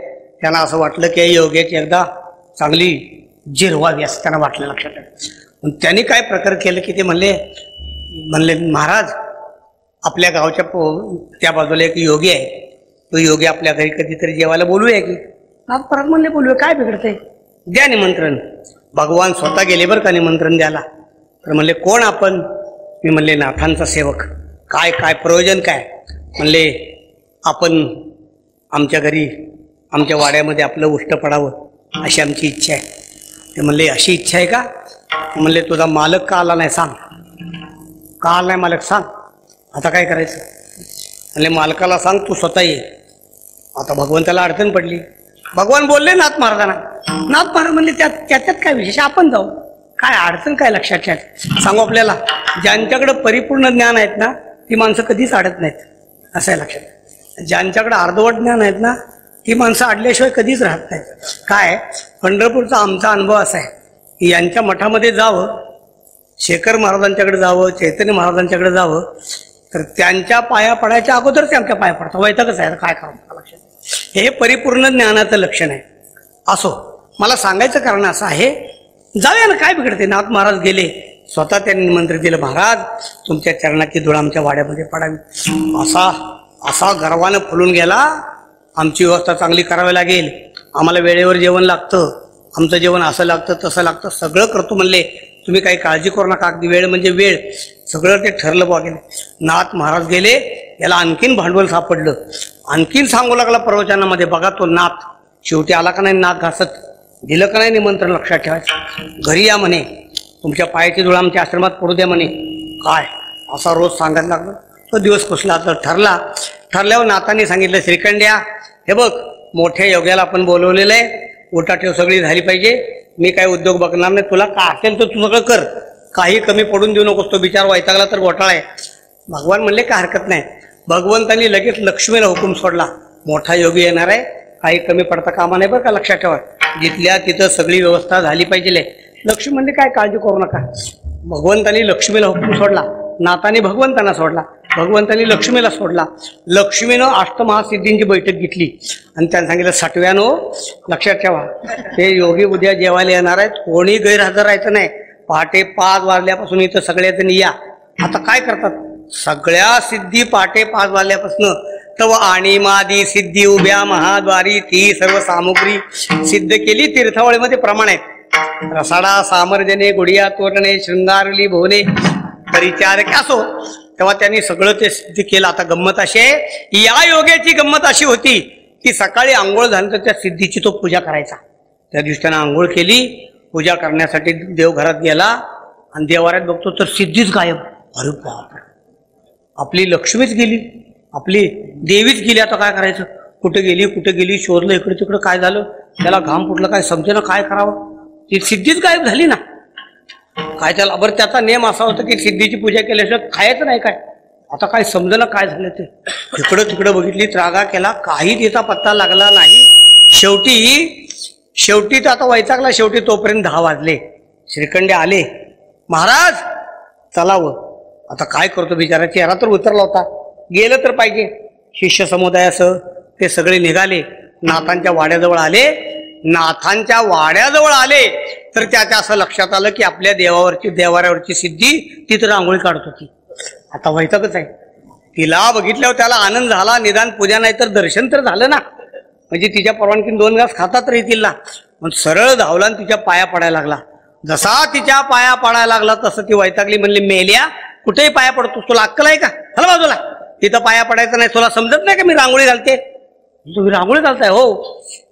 त्यांना असं वाटलं की योग्याची एकदा चांगली जिरवावी असं त्यांना वाटलं. लक्षात त्यांनी काय प्रकार केलं की ते म्हणले महाराज, आपल्या गावच्या त्या बाजूला एक योगी आहे, तो योगी आपल्या घरी कधीतरी जेवायला बोलूया की? परत म्हणले बोलूया, काय बिघडतंय, द्या निमंत्रण. भगवान स्वतः गेले बरं का निमंत्रण द्यायला. तर म्हणले कोण आपण? मी म्हणले नाथांचा सेवक. काय काय प्रयोजन काय? म्हणले आपण आमच्या घरी आमच्या वाड्यामध्ये आपलं उष्ट पडावं अशी आमची इच्छा आहे. ते म्हणले अशी इच्छा आहे का? म्हणले तुझा मालक का आला नाही सांग. का आला नाही मालक सांग. आता काय करायचं? म्हणले मालकाला सांग तू स्वतः ये. आता भगवंताला अडचण पडली. भगवान बोलले नाथ महाराजांना. नाथ महाराज म्हणले त्याच्यात काय विशेष, आपण जाऊ. काय अडचण काय लक्षात ठेवा. सांगू आपल्याला, ज्यांच्याकडे परिपूर्ण ज्ञान आहेत ना ती माणसं कधीच अडत नाहीत, असं आहे लक्षात. ज्यांच्याकडे अर्धवट ज्ञान आहेत ना ती माणसं अडल्याशिवाय कधीच राहत नाहीत. काय पंढरपूरचा आमचा अनुभव असा आहे की यांच्या मठामध्ये जावं, शेखर महाराजांच्याकडे जावं, चैतन्य महाराजांच्याकडे जावं, तर त्यांच्या पाया पडायच्या अगोदर ते आमच्या पाया पडतात. वैतागच आहे, काय करावं लक्षात. हे परिपूर्ण ज्ञानाचं लक्षण आहे. असो, मला सांगायचं कारण असं आहे, जाऊया ना, काय बिघडते. नाथ महाराज गेले, स्वतः त्यांनी निमंत्रण दिलं, महाराज तुमच्या चरणाची धूळ आमच्या वाड्यामध्ये पडावी. असा गर्वानं फुलून गेला. आमची व्यवस्था चांगली करावी लागेल, आम्हाला वेळेवर जेवण लागतं, आमचं जेवण असं लागतं तसं लागतं, सगळं करतो म्हणले. तुम्ही काही काळजी करू नका, अगदी वेळ म्हणजे वेळ, सगळं ते ठरलं बा. गेले नाथ महाराज गेले, याला आणखीन भांडवल सापडलं. आणखीन सांगू लागला प्रवचनामध्ये, बघा तो नाथ शेवटी आला का नाही, नाक घासत दिलं का नाही निमंत्रण. लक्षात ठेवायचं. घरी या म्हणे, तुमच्या पायाची धूळ आमच्या आश्रमात पडू द्या म्हणे. काय असा रोज सांगायला लागलं. तो दिवस कुसला तर ठरल्यावर नाथांनी सांगितलं, श्रीखंड्या हे बघ, मोठ्या योग्याला आपण बोलवलेलं आहे, उठा ठेव सगळी झाली पाहिजे. मी काय उद्योग बघणार नाही, तुला काय असेल तर तू सगळं कर, काही कमी पडून देऊ नकोस. तो विचार वैतागला तर घोटाळा आहे. भगवान म्हणले काय हरकत नाही. भगवंतांनी लगेच लक्ष्मीला हुकूम सोडला, मोठा योगी येणार आहे, काही कमी पडता कामा नाही बरं का, लक्षात ठेवा. जिथल्या तिथं सगळी व्यवस्था झाली पाहिजे. लक्ष्मी म्हणजे काय, काळजी करू नका. भगवंतांनी लक्ष्मीला हुकूम सोडला, नाथांनी भगवंतांना सोडला, भगवंतांनी लक्ष्मीला सोडला. लक्ष्मीनं अष्टमहासिद्धींची बैठक घेतली आणि त्यांना सांगितलं, सटव्यानो लक्षात ठेवा, ते योगी उद्या जेवायला येणार आहेत, कोणी गैरहजर राहायचं नाही. पहाटे 5 वाजल्यापासून इथं सगळ्याजण या. आता काय करतात, सगळ्या सिद्धी पहाटे 5 वाजल्यापासून तव आणि मादी सिद्धी उभ्या महाद्वारी ती सर्व सामुग्री सिद्ध केली. तीर्थावळीमध्ये प्रमाण आहेत, रसाडा सामर्जने गुडिया तोरणे शृंगारली भोवने परिचारक असो. तेव्हा त्यांनी सगळं ते सिद्ध केलं. आता गंमत अशी आहे, या योग्याची गंमत अशी होती की सकाळी आंघोळ झाल्यानंतर त्या सिद्धीची तो पूजा करायचा. त्या दिवशी त्यानं आंघोळ केली, पूजा करण्यासाठी देवघरात गेला आणि देवाऱ्यात बघतो तर सिद्धीच गायब. अरे बापरे, आपली लक्ष्मीच गेली, आपली देवीच गेली. आता काय करायचं, कुठे गेली शोधलं, इकडे तिकडे काय झालं, त्याला घाम फुटलं, काय समजेना काय करावं. ती सिद्धीच गायब झाली ना. काय त्याला बरं, त्याचा नेम असा होता की सिद्धीची पूजा केल्याशिवाय खायचं नाही. काय आता काय समजेना काय झालं ते. इकडं तिकडं बघितली, त्रागा केला, काही तिचा पत्ता लागला नाही. शेवटी तर आता वैतागला. शेवटी तोपर्यंत 10 वाजले. श्रीखंडे आले, महाराज चलावं. आता काय करतो, बिचारा चेहरा तर उतरला होता, गेलं तर पाहिजे. शिष्य समुदायासह ते सगळे निघाले, नाथांच्या वाड्याजवळ आले. नाथांच्या वाड्याजवळ आले तर त्याच्या असं लक्षात आलं की आपल्या देवाऱ्यावरची सिद्धी तिथं रांगोळी काढत होती. आता वैतागच आहे. तिला बघितल्यावर त्याला आनंद झाला, निदान पूजा नाही तर दर्शन तर झालं ना, म्हणजे तिच्या परवानगीने 2 घास खातात राहतील ना. मग सरळ धावला आणि तिच्या पाया पडायला लागला. जसा तिच्या पाया पडायला लागला तसं ती वैतागली. म्हणली, मेल्या कुठेही पाया पडतो, तुला अक्कल आहे का, चला बाजूला, तिथं पाया पडायचं नाही, तुला समजत नाही का मी रांगोळी घालते. तुम्ही रांगोळी घालताय? हो.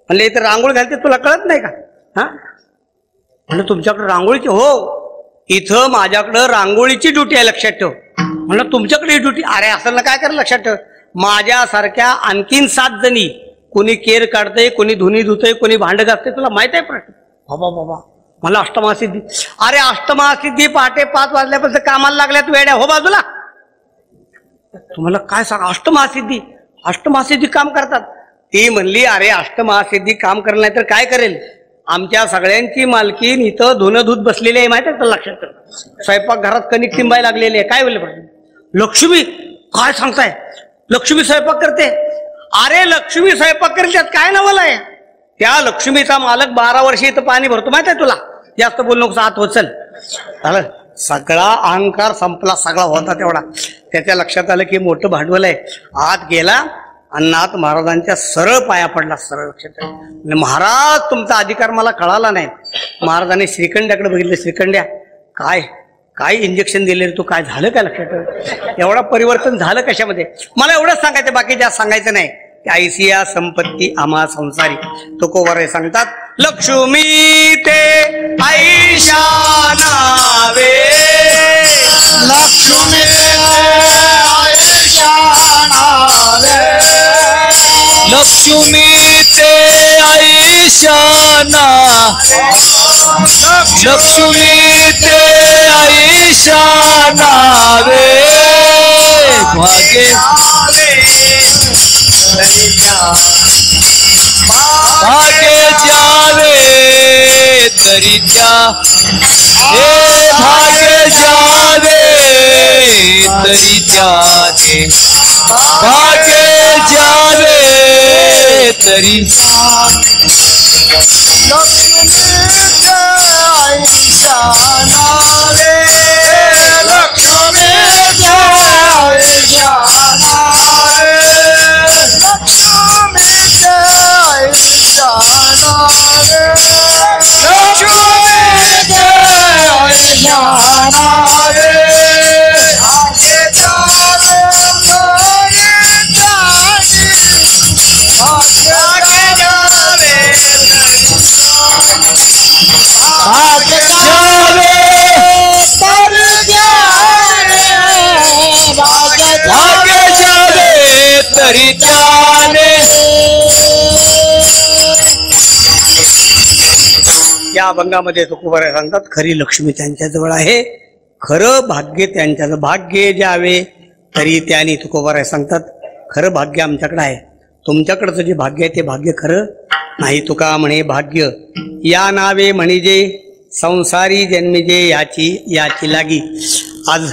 म्हणले इथं रांगोळी घालते, तुला कळत नाही का. हा म्हणलं तुमच्याकडे रांगोळीची? हो, इथं माझ्याकडं रांगोळीची ड्युटी आहे, लक्षात ठेव. म्हणलं तुमच्याकडे ही ड्युटी? अरे असं ना, काय करेल, लक्षात ठेव, माझ्यासारख्या आणखीन 7 जणी, कोणी केर काढतंय, कोणी धुनी धुतंय, कोणी भांड घासतंय, तुला माहित आहे प्रश्न. बाबा मला अष्टमहासिद्धी. अरे अष्टमहासिद्धी पहाटे 5 वाजल्यापासून कामाला लागल्यात वेड्या, हो बाजूला. तुम्हाला काय सांग, अष्टमहासिद्धी काम करतात. ती म्हणली, अरे अष्टमहासिद्धी काम करेल नाही तर काय करेल, आमच्या सगळ्यांची मालकीन इथं धुणं धुत बसलेली आहे, माहिती आहे का, लक्षात ठेव. स्वयंपाक घरात कणिक तिंबाय लागलेली आहे. काय बोलले लक्ष्मी, काय सांगताय, लक्ष्मी स्वयंपाक करते? अरे लक्ष्मी स्वयंपाक करते, त्यात काय नवल आहे. त्या लक्ष्मीचा मालक 12 वर्ष इथं पाणी भरतो, माहित आहे तुला. जास्त बोल नको, आत होत चल. सगळा अहंकार संपला, सगळा होता तेवढा. त्याच्या लक्षात आलं की मोठं भांडवल आहे. आत गेला आणि नाथ महाराजांच्या सरळ पाया पडला, सरळ. लक्षात, महाराज तुमचा अधिकार मला कळाला नाही, महाराजांनी श्रीखंड्याकडे बघितलं. श्रीखंड्या, काय काय इंजेक्शन दिले तू, काय झालं काय लक्षात, एवढा परिवर्तन झालं कशामध्ये? मला एवढंच सांगायचं, बाकी जास्त सांगायचं नाही. ऐसिया संपत्ती आम्हा संसारी. तुकोबाराय सांगतात, लक्ष्मी ते ऐशा नावे, लक्ष्मी ऐशा नावे, लक्ष्मी ते ऐशाना, लक्ष्मी ते ऐशाना वे भागे भागे जावे तरी त्या, हे भागे जावे तरी त्याने, भागे जावे तरी लक्ष्मी ऐशा नावे, लक्ष्मी ऐशा नावे, लक्ष्मी ऐशा नावे, लक्ष्मी ऐशा नावे, आगे जावे आगे जावे, भागे जावे भागे जावे तरी त्याने. या अभंगामध्ये तुकोबाराय सांगतात, खरी लक्ष्मी त्यांच्याजवळ आहे, खरं भाग्य त्यांच्याजवळ, भाग्य ज्यावे तरी त्याने. तुकोबाराय सांगतात, खरं भाग्य आमच्याकडे आहे, तुमच्याकडचं जे भाग्य आहे ते भाग्य खरं नाही. तुका म्हणे भाग्य या नावे म्हणजे संसारी जन्मिजे याची याची लागी. आज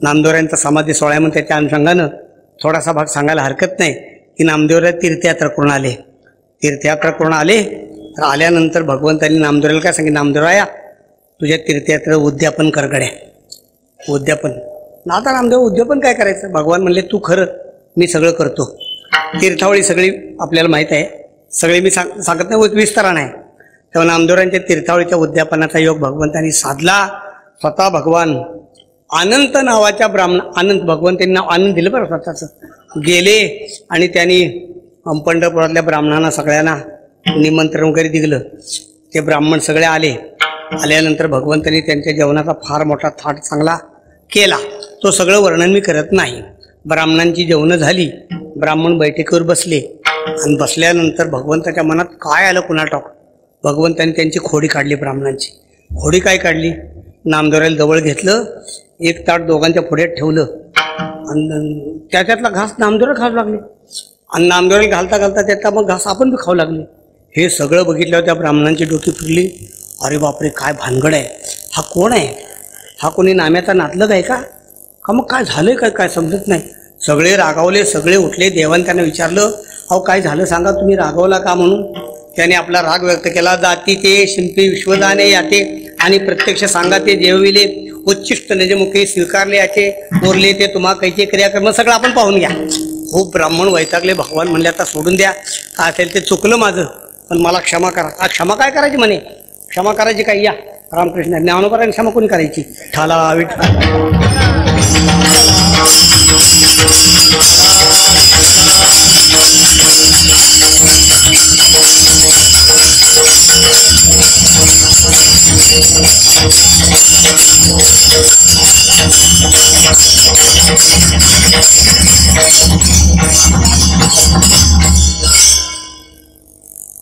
नामदेवरायांचा समाधी सोहळा म्हणून त्याच्या अनुषंगानं थोडासा भाग सांगायला हरकत नाही की नामदेवराय तीर्थयात्रा करून आले. तीर्थयात्रा करून आले तर आल्यानंतर भगवंतांनी नामदेवरायला काय सांगितलं, नामदेवराया तुझ्या तीर्थयात्रेचं उद्यापन कर गड्या, उद्यापन. आता नामदेव उद्यापन काय करायचं, भगवान म्हणले तू खरं, मी सगळं करतो. तीर्थावळी सगळी आपल्याला माहीत आहे, सगळे मी सांगत नाही, विस्तारा नाही. तेव्हा नामदेवरांच्या तीर्थावळीच्या उद्यापनाचा योग भगवंतांनी साधला. स्वतः भगवान अनंत नावाच्या अनंत, भगवंतांनी नाव आनंद दिलं बरं स्वतःचं, गेले आणि त्यांनी पंढरपुरातल्या ब्राह्मणांना सगळ्यांना निमंत्रण वगैरे दिलं. ते ब्राह्मण सगळे आले. आल्यानंतर भगवंतांनी त्यांच्या जेवणाचा फार मोठा थाट चांगला केला. तो सगळं वर्णन मी करत नाही. ब्राह्मणांची जेवणं झाली, ब्राह्मण बैठकीवर बसले आणि बसल्यानंतर भगवंताच्या मनात काय आलं कुणा ठाऊक, भगवंतांनी त्यांची खोडी काढली. ब्राह्मणांची खोडी काय काढली, नामदेवरायला जवळ घेतलं, एक ताट दोघांच्या पुढ्यात ठेवलं आणि त्याच्यातला घास नामदेवराय खाऊ लागले आणि नामदेवरायला घालता घालता त्यातला मग घास आपण बी खाऊ लागले. हे सगळं बघितल्यावर त्या ब्राह्मणांची डोकी फिरली. अरे बापरे, काय भानगड आहे, हा कोण आहे, हा कोणी नाम्याचा नातलग आहे का मग काय झालंय काय, काय समजत नाही. सगळे रागावले, सगळे उठले. देवाने त्यांना विचारलं, अहो काय झालं सांगा, तुम्ही रागावला का म्हणून. त्याने आपला राग व्यक्त केला. जाती ते शिंपी विश्वदाने याते आणि प्रत्यक्ष सांगा ते जेविले, उच्चिष्ट निजमुखी स्वीकारले याचे, बोरले ते तुम्हा कैचे क्रियाकर्म, सगळं आपण पाहून घ्या. खूप ब्राह्मण वैतागले. भगवान म्हणले आता सोडून द्या, काय असेल ते चुकलं माझं, पण मला क्षमा करा. क्षमा काय करायची म्हणे, क्षमा करायची काय, या रामकृष्ण ज्ञानोबराने क्षमा कोणी करायची, ठाला विठ्ठल.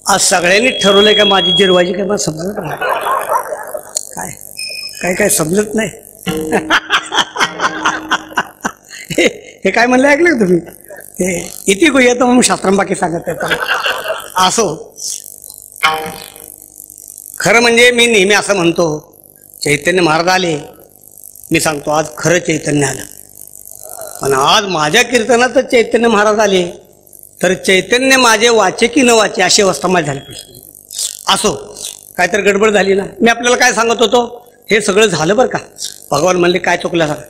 आज सगळ्यांनी ठरवलंय का माझी जिरवायची, काय मला समजत नाही, काय काय काय समजत नाही. हे काय म्हणलं ऐकलं का तुम्ही, हे इथे येतं म्हणून शास्त्रां बाकी सांगत येतात. असो, खरं म्हणजे मी नेहमी असं म्हणतो, चैतन्य महाराज आले, मी सांगतो आज खरं चैतन्य आलं. पण आज माझ्या कीर्तनात चैतन्य महाराज आले तर चैतन्य माझे वाचे की न वाचे अशी अवस्था माझी झाली पाहिजे. असो, काय तर गडबड झाली ना. मी आपल्याला काय सांगत होतो, हे सगळं झालं बरं का. भगवान म्हणले काय चुकलं सांगा.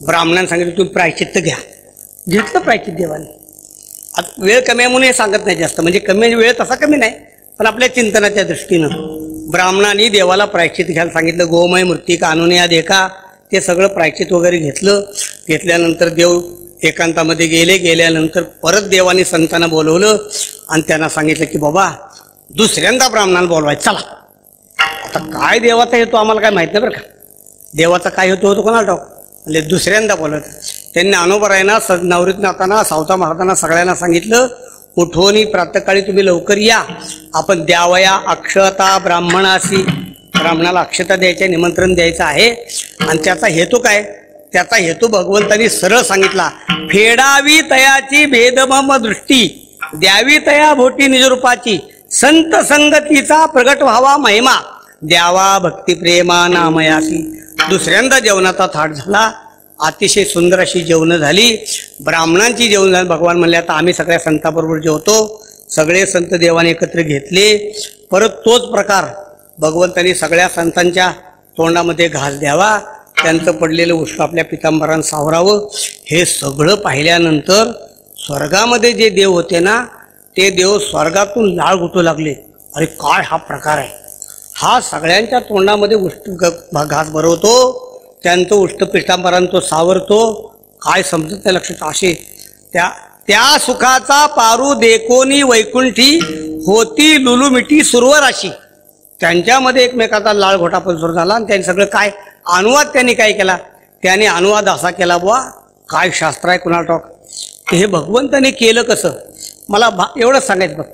ब्राह्मणांनी सांगितलं तुम्ही प्रायश्चित्त घ्या. घेतलं प्रायश्चित्त देवाने. आता वेळ कमी आहे म्हणून हे सांगत नाही जास्त, म्हणजे कमी वेळ तसा कमी नाही, पण आपल्या चिंतनाच्या दृष्टीनं ब्राह्मणांनी देवाला प्रायश्चित घ्यायला सांगितलं. गोमय मूर्ती कानून्या देखा, ते सगळं प्रायश्चित वगैरे घेतल्यानंतर देव एकांतामध्ये गेल्यानंतर परत देवाने संतांना बोलवलं आणि त्यांना सांगितलं की बाबा दुसऱ्यांदा ब्राह्मणाला बोलवायचं चला. आता काय देवाचा हेतू आम्हाला काय माहित नाही बरं का, देवाचा काय हेतू होतो कोणाला ठाऊक. म्हणजे दुसऱ्यांदा बोलवलं. त्यांनी अनोबरायना नवरीत नाताना सावता महाताना सगळ्यांना सांगितलं उठवणी प्रातःकाळी तुम्ही लवकर या, आपण द्यावया अक्षता ब्राह्मणाशी, ब्राह्मणाला अक्षता द्यायचे निमंत्रण द्यायचं आहे. आणि त्याचा हेतू काय, त्याचा हेतू भगवंतांनी सरळ सांगितला. फेडावी तयाची भेदमम दृष्टी, द्यावी तया भोटी निजरूपाची, संत संगतीचा प्रगट व्हावा महिमा, द्यावा भक्ती प्रेमा नामयासी. दुसऱ्यांदा जेवणाचा थाट झाला. अतिशय सुंदर अशी जेवणं झाली. ब्राह्मणांची जेवण झाली. भगवान म्हणले आता आम्ही सगळ्या संतांबरोबर जेवतो. सगळे संत देवाने एकत्र घेतले. परत तोच प्रकार भगवंतांनी सगळ्या संतांच्या तोंडामध्ये घास द्यावा, त्यांचं पडलेलं उष्ण आपल्या पितांबरानं सावरावं. हे सगळं पाहिल्यानंतर स्वर्गामध्ये जे देव होते ना, ते देव स्वर्गातून लाळ घुटू लागले. अरे काय हा प्रकार आहे, हा सगळ्यांच्या तोंडामध्ये उष्ण घास भरवतो, त्यांचं उष्ट पितांबरानं तो सावरतो. काय समजत नाही लक्षात. असे त्या सुखाचा पारू देखोनी वैकुंठी, होती लुलुमिटी सुरवर अशी. त्यांच्यामध्ये एकमेकाचा लाळ घोटापण सुरू झाला. आणि त्यांनी सगळं काय अनुवाद त्यांनी काय केला, त्याने अनुवाद असा केला बुवा काय शास्त्र आहे कुणाला ठाऊक. हे भगवंताने केलं कसं, मला एवढंच सांगायचं बघ,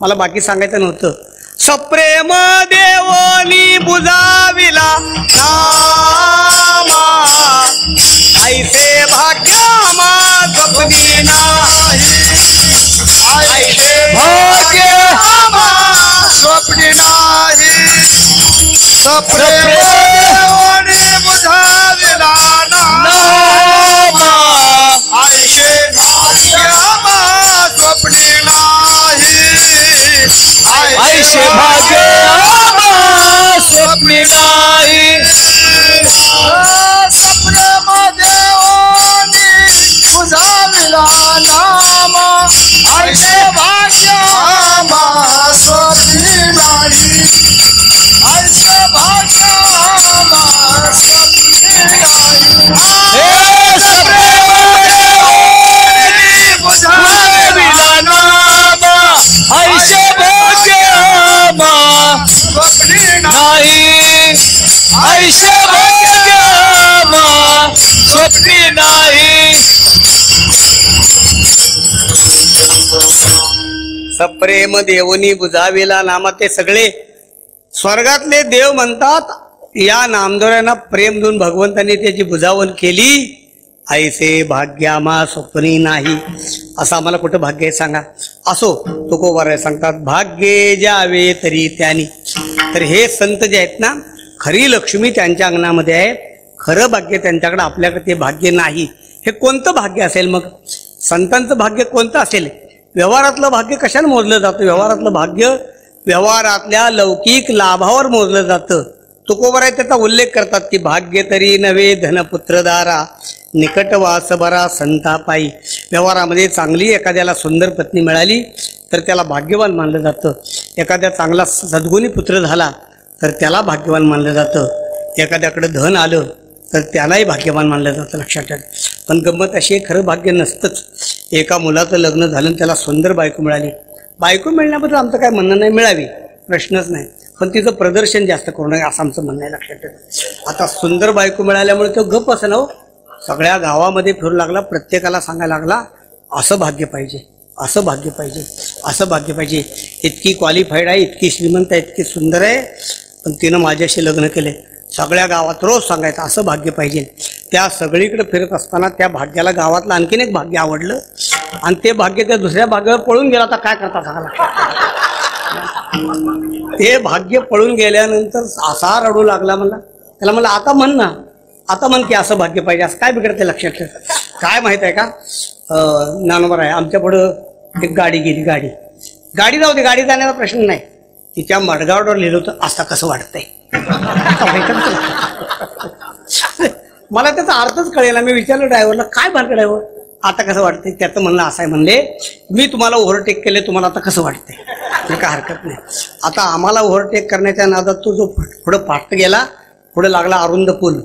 मला बाकी सांगायचं नव्हतं. सप्रेम देवनी बुजाविला नामा, ऐसे भाग्यामा स्वप्नी नाही, ऐसे भाग्यामा स्वप्नी नाही. सप्रेम देवनी बुझाविला नामा, ऐसे भाग्यामा स्वप्नी नाही, ऐसे भाग्य आम्हा स्वप्नी नाही. सप्रेम देवनी बुझाविला नामा, ऐसे भाग्यामा स्वप्नी नाही, ऐसे भाग्यामा स्वप्नी नाही. हे सप्रेम देवनी बुझाविला नामा, ऐसे भाग्य आम्हा स्वप्नी नाही, ऐसे भाग्य आम्हा स्वप्नी नाही. सप्रेम देवनी बुजावेला नामा, ते सगळे स्वर्गातले देव म्हणतात या नामदेवांना प्रेम देऊन भगवंतांनी त्याची बुजावण केली. ऐसे भाग्यामा स्वप्नी नाही, असं आम्हाला कुठं भाग्य आहे सांगा. असो तुकोबाराय सांगतात भाग्ये ज्यावे तरी त्यांनी. तर हे संत जे आहेत ना, खरी लक्ष्मी त्यांच्या अंगणामध्ये आहे, खरं भाग्य त्यांच्याकडे, आपल्याकडे ते भाग्य नाही. हे कोणतं भाग्य असेल मग, संतांचं भाग्य कोणतं असेल. व्यवहारातलं भाग्य कशाला मोजलं जातं, व्यवहारातलं भाग्य व्यवहारातल्या लौकिक लाभावर मोजलं जातं. तुकोबाराय त्याचा उल्लेख करतात की भाग्य तरी नव्हे धनपुत्रदारा, निकटवास बरा संतापायी. व्यवहारामध्ये चांगली एखाद्याला सुंदर पत्नी मिळाली तर त्याला भाग्यवान मानलं जातं. एखाद्या चांगला सद्गुणी पुत्र झाला तर त्याला भाग्यवान मानलं जातं. एखाद्याकडे धन आलं तर त्यालाही भाग्यवान मानलं जातं. लक्षात ठेवा. पण गंमत अशी खरं भाग्य नसतंच. एका मुलाचं लग्न झालं आणि त्याला सुंदर बायको मिळाली, बायको मिळण्याबद्दल आमचं काय म्हणणं नाही, मिळावी प्रश्नच नाही, पण तिचं प्रदर्शन जास्त करू नये असं आमचं म्हणणं आहे. लक्षात ठेवा. आता सुंदर बायको मिळाल्यामुळे तो गप्प असं ना, सगळ्या गावामध्ये फिरू लागला, प्रत्येकाला सांगायला लागला असं भाग्य पाहिजे, असं भाग्य पाहिजे, असं भाग्य पाहिजे. इतकी क्वालिफाईड आहे, इतकी श्रीमंत आहे, इतकी सुंदर आहे, पण तिनं माझ्याशी लग्न केले. सगळ्या गावात रोज सांगायचं असं भाग्य पाहिजे. त्या सगळीकडे फिरत असताना त्या भाग्याला गावातलं आणखीन एक भाग्य आवडलं आणि ते भाग्य त्या दुसऱ्या भाग्यावर पळून गेला. आता काय करता सांगा. ते भाग्य पळून गेल्यानंतर असा रडू लागला मला. त्याला म्हणलं आता म्हण ना, आता म्हण की असं भाग्य पाहिजे. असं काय बिघडते लक्षात ठेव. काय माहित आहे का, नानोबर आहे आमच्या पुढं एक गाडी गेली. गाडी जाऊ दे, गाडी जाण्याचा प्रश्न नाही. तिच्या मडगाववर लिहिलं होतं असं कसं वाटतंय. मला त्याचा अर्थच कळेल. मी विचारलं ड्रायव्हरला काय भानगड आहे, आता कसं वाटतंय? त्याचं म्हणणं असं आहे, म्हणले मी तुम्हाला ओव्हरटेक केले, तुम्हाला आता कसं वाटतंय? म्हणजे काय हरकत नाही. आता आम्हाला ओव्हरटेक करण्याच्या नादात तो जो पुढं पाठ गेला, पुढे लागला अरुंद पूल,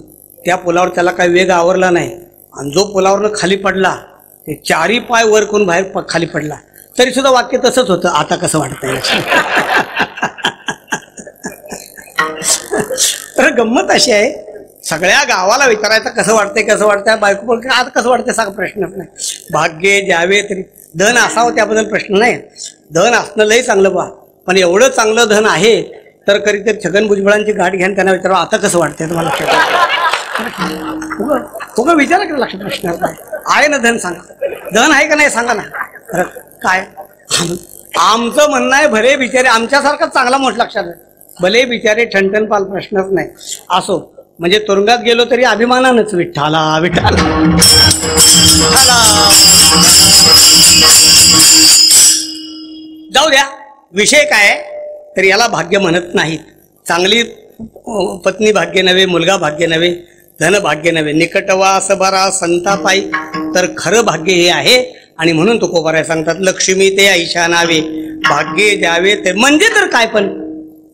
त्या पुलावर त्याला काही वेग आवरला नाही आणि जो पुलावरनं खाली पडला ते चारी पाय वर करून बाहेर खाली पडला. तरी सुद्धा वाक्य तसंच होतं, आता कसं वाटतंय? तर गंमत अशी आहे, सगळ्या गावाला विचारायचं कसं वाटतंय, कसं वाटतंय, बायको पण आता कसं वाटतंय सांग, प्रश्नच नाही. भाग्य द्यावे तरी धन असावं त्याबद्दल प्रश्न नाही, धन असणं लई चांगलं बा, पण एवढं चांगलं धन आहे तर कधीतरी छगन भुजबळांची गाठ घ्यान, त्यांना विचारावं आता कसं वाटतंय तुम्हाला. लक्षात विचारा की लक्षात प्रश्न आहे ना, धन सांगा, धन आहे का नाही सांगा ना. काय आमचं म्हणणं आहे, भले बिचारे आमच्यासारखा चांगला मोठ लक्षात आहे, भले बिचारे ठणठण पाल, प्रश्नच नाही. असो, म्हणजे तुरुंगात गेलो तरी अभिमानानच विठ्ठला विठ्ठला. जाऊ द्या, विषय काय तर याला भाग्य म्हणत नाहीत. चांगली पत्नी भाग्य नव्हे, मुलगा भाग्य नव्हे, धन भाग्य नव्हे, निकटवास बरा संतापाई तर खरं भाग्य हे आहे. आणि म्हणून तुकोबाराय सांगतात, लक्ष्मी ते ऐशा नावे भाग्य द्यावे ते. म्हणजे तर काय, पण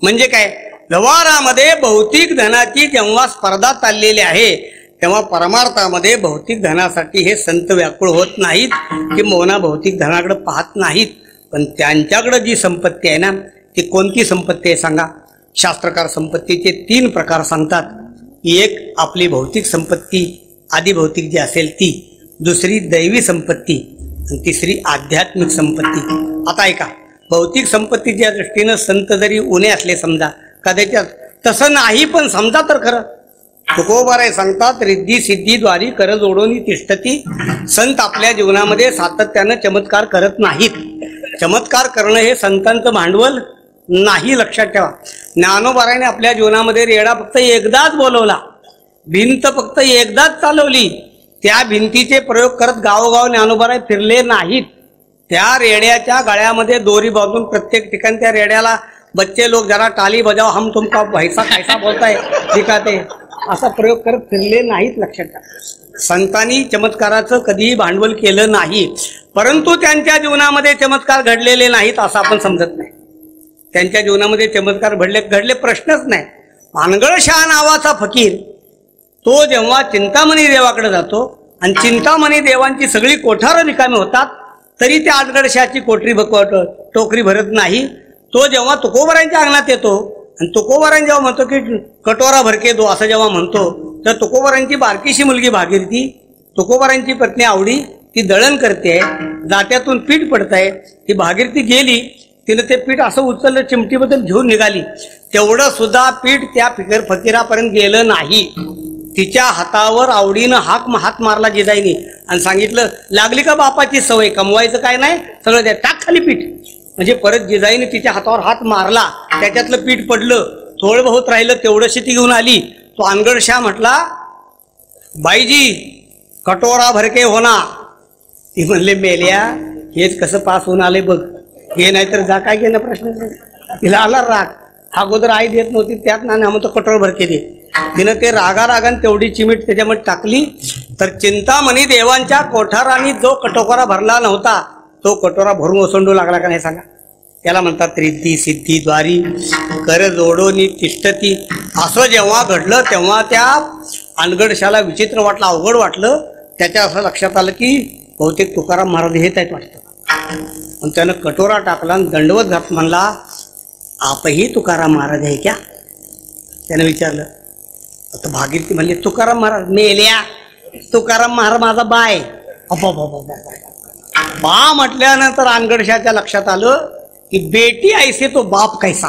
म्हणजे काय, व्यवहारामध्ये भौतिक धनाची जेव्हा स्पर्धा चाललेली आहे तेव्हा परमार्थामध्ये भौतिक धनासाठी हे संत व्याकुळ होत नाहीत, की मोना भौतिक धनाकडे पाहत नाहीत. पण त्यांच्याकडे जी संपत्ती आहे ना, ती कोणती संपत्ती आहे सांगा. शास्त्रकार संपत्तीचे 3 प्रकार सांगतात. एक आपली भौतिक संपत्ती, आदिभौतिक जी असेल ती, दुसरी दैवी संपत्ती आणि तिसरी आध्यात्मिक संपत्ती. आता ऐका, भौतिक संपत्तीच्या दृष्टीनं संत जरी उणे असले समजा, कदाचित तसं नाही, पण समजा तर खरं. तुकोबाराय सांगतात, रिद्धी सिद्धीद्वारी कर जोडून तिष्ठती. संत आपल्या जीवनामध्ये सातत्यानं चमत्कार करत नाहीत. चमत्कार करणं हे संतांचं भांडवल नाही, लक्षात ठेवा. ज्ञानोबारायने आपल्या जीवनामध्ये रेडा फक्त एकदाच बोलवला, भिंत फक्त एकदाच चालवली. त्या भिंतीचे प्रयोग करत गावोगाव ज्ञानोबाराय फिरले नाहीत. त्या रेड्याच्या गळ्यामध्ये दोरी बांधून प्रत्येक ठिकाणी त्या रेड्याला बच्चे लोक जरा टाली बजाव, हम तुमका भैसा कैसा बोलताय दिखाते, असा प्रयोग करत फिरले नाहीत, लक्षात ठेवा. संतांनी चमत्काराचं कधीही भांडवल केलं नाही, परंतु त्यांच्या जीवनामध्ये चमत्कार घडलेले नाहीत असं आपण समजत नाही. त्यांच्या जीवनामध्ये चमत्कार घडले प्रश्नच नाही. पानगळशाह नावाचा फकीर तो जेव्हा चिंतामणी देवाकडे जातो आणि चिंतामणी देवांची सगळी कोठारं रिकामी होतात, तरी त्या आडगडशाची टोकरी भरत नाही. तो जेव्हा तुकोबारांच्या अंगणात येतो आणि तुकोबारां जेव्हा म्हणतो की कटोरा भरके दो, असं जेव्हा म्हणतो, तर तुकोबारांची बारकीशी मुलगी भागीरथी, तुकोबारांची पत्नी आवडी, ती दळण करते, जात्यातून पीठ पडतंय. ती भागीरथी गेली, तिनं ते पीठ असं उचललं, चिमटीबद्दल घेऊन निघाली. तेवढं सुद्धा पीठ त्या फकीरापर्यंत गेलं नाही. तिच्या हातावर आवडीनं हात मारला जिजाईने आणि सांगितलं, लागली का बापाची सवय, कमवायचं काय नाही, सगळं द्या, टाक खाली पीठ. म्हणजे परत जिजाईने तिच्या हातावर हात मारला, त्याच्यातलं पीठ पडलं, थोडं बहुत राहिलं, तेवढंशी ती घेऊन आली. तो अनगडशाह म्हटला, बाईजी कटोरा भरके होना. ती म्हणले, मेल्या हेच कसं पास होऊन आले बघ, हे नाहीतर जा, काय घेणं प्रश्न. तिला आला राग, अगोदर आई देत नव्हती, त्यात ना म्हणतो कटोरा भरके दे. तिनं ते रागारागान तेवढी चिमीट त्याच्यामध्ये टाकली. तर चिंतामणी देवांच्या कोठारांनी जो कटोरा भरला नव्हता, तो कटोरा भरून ओसंडू लागला का नाही सांगा. त्याला म्हणतात रिद्धी सिद्धीद्वारी कर जोडोनी तिष्ठती. असं जेव्हा घडलं तेव्हा त्या अनगडशाला विचित्र वाटलं, अवघड वाटलं. त्याच्या असं लक्षात आलं की बहुतेक तुकाराम महाराज हेच आहेत वाटतं. पण त्यानं कटोरा टाकला आणि दंडवत घात, म्हणला, आपही तुकाराम महाराज आहे क्या. त्यानं विचारलं. आता भागीरथी म्हणले, तुकाराम महाराज मेल्या, तुकाराम महाराज माझा बाय. बा म्हटल्यानंतर अनगडशाच्या लक्षात आलं की बेटी ऐसे तो बाप कैसा.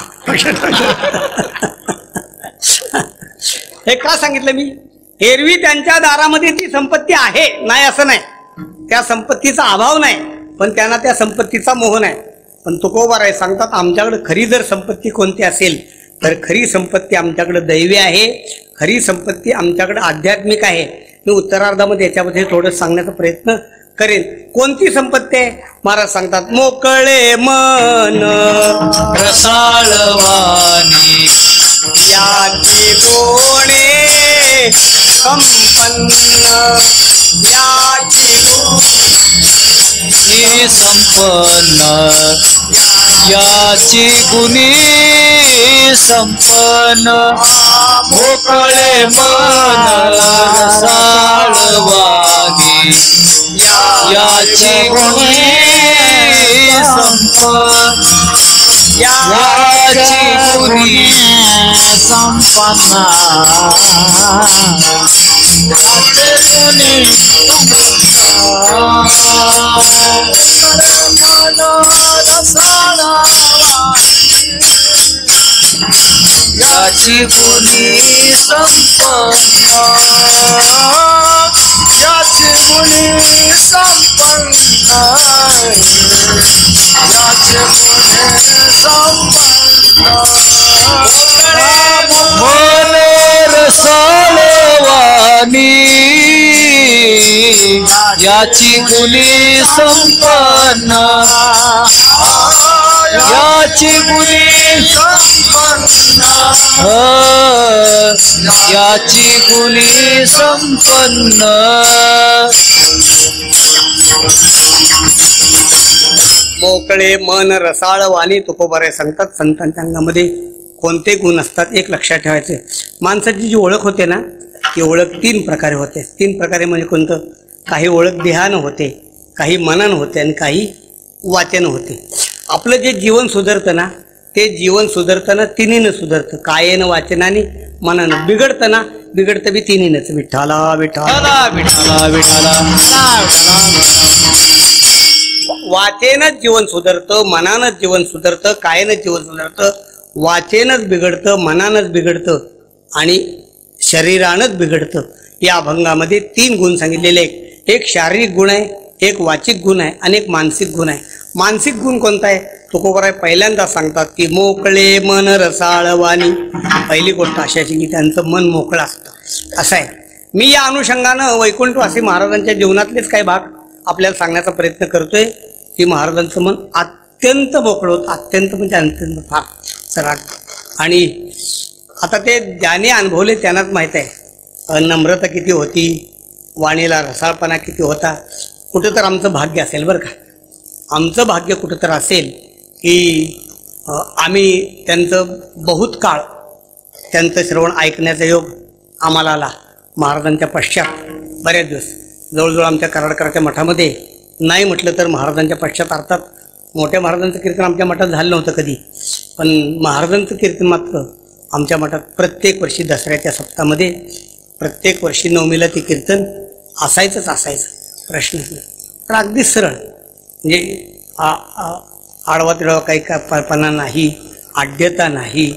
हे का सांगितलं मी, एरवी त्यांच्या दारामध्ये ती संपत्ती आहे, नाही असं नाही, त्या संपत्तीचा अभाव नाही, पण त्यांना त्या संपत्तीचा मोह नाही. पण तुकोबाराय सांगतात, आमच्याकडे खरी जर संपत्ती कोणती असेल तर खरी संपत्ती आमच्याकडे दैवी आहे, खरी संपत्ती आमच्याकडे आध्यात्मिक आहे. मी उत्तरार्धामध्ये याच्यामध्ये थोडं सांगण्याचा प्रयत्न करेन. कोणती संपत्ती आहे महाराज सांगतात, मोकळे मन रसाळवाणी याची गोणे संपन्न, याची गोणे संपन्न याची गुणी संपन्न मोकळे मन साळवानी याची गुणी संपन्न याची गुणी संपन्न याची गुणी संपन्न याची गुणी संपन्न याची गुणी संपन्न मन रसाळवानी याची गुणी संपन्न याची गुणी याची गुणी संपन्न मोकळे मन रसाळ वाणी तुकोबारे सांगतात. संतांच्या अंगामध्ये कोणते गुण असतात एक लक्षात ठेवायचे. माणसाची जी ओळख होते ना ती ओळख 3 प्रकारे होते. 3 प्रकारे म्हणजे कोणतं? काही ओळख देहानं होते, काही मनानं होते आणि काही वाचनं होते. आपलं जे जीवन सुधारतं ना ते जीवन सुधारताना तिन्हीनं सुधारतं. कायेनं वाचनाने मनानं. बिघडतं बी तिन्हीनंच. विठ्ठला विठ्ठला विठाला विठाला वाचेनच जीवन सुधारतं, मनानंच जीवन सुधारतं, कायेनंच जीवन सुधारतं, वाचेनच बिघडतं, मनानंच बिघडतं आणि शरीरानंच बिघडतं. या अभंगामध्ये 3 गुण सांगितलेले आहेत. एक शारीरिक गुण आहे, एक वाचिक गुण आहे आणि एक मानसिक गुण आहे. मानसिक गुण कोणता आहे? तुकोबाराय पहिल्यांदा सांगतात की मोकळे मन रसाळवाणी. पहिली गोष्ट अशाची की त्यांचं मन मोकळं असतं. असं आहे. मी या अनुषंगानं वैकुंठवासी महाराजांच्या जीवनातलेच काही भाग आपल्याला सांगण्याचा प्रयत्न करतोय की महाराजांचं मन अत्यंत मोकळं होतं. अत्यंत म्हणजे अत्यंत फार सराग. आणि आता ते ज्याने अनुभवले त्यांनाच माहीत आहे नम्रता किती होती, वाणीला रसाळपणा किती होता. कुठं तर आमचं भाग्य असेल बरं का. आमचं भाग्य कुठं तर असेल की आम्ही त्यांचं बहुत काळ त्यांचं श्रवण ऐकण्याचा योग आम्हाला आला. महाराजांच्या पश्चात बऱ्याच दिवस जवळजवळ आमच्या कराडकराच्या मठामध्ये नाही म्हटलं तर महाराजांच्या पश्चात अर्थात मोठ्या महाराजांचं कीर्तन आमच्या मठात झालं नव्हतं कधी, पण महाराजांचं कीर्तन मात्र आमच्या मठात प्रत्येक वर्षी दसऱ्याच्या सप्ताहामध्ये प्रत्येक वर्षी नवमीला ते कीर्तन असायचंच असायचं. प्रश्न तर अगदी सरळ म्हणजे आडवा तिडवा काही पणा नाही, आड्यता नाही,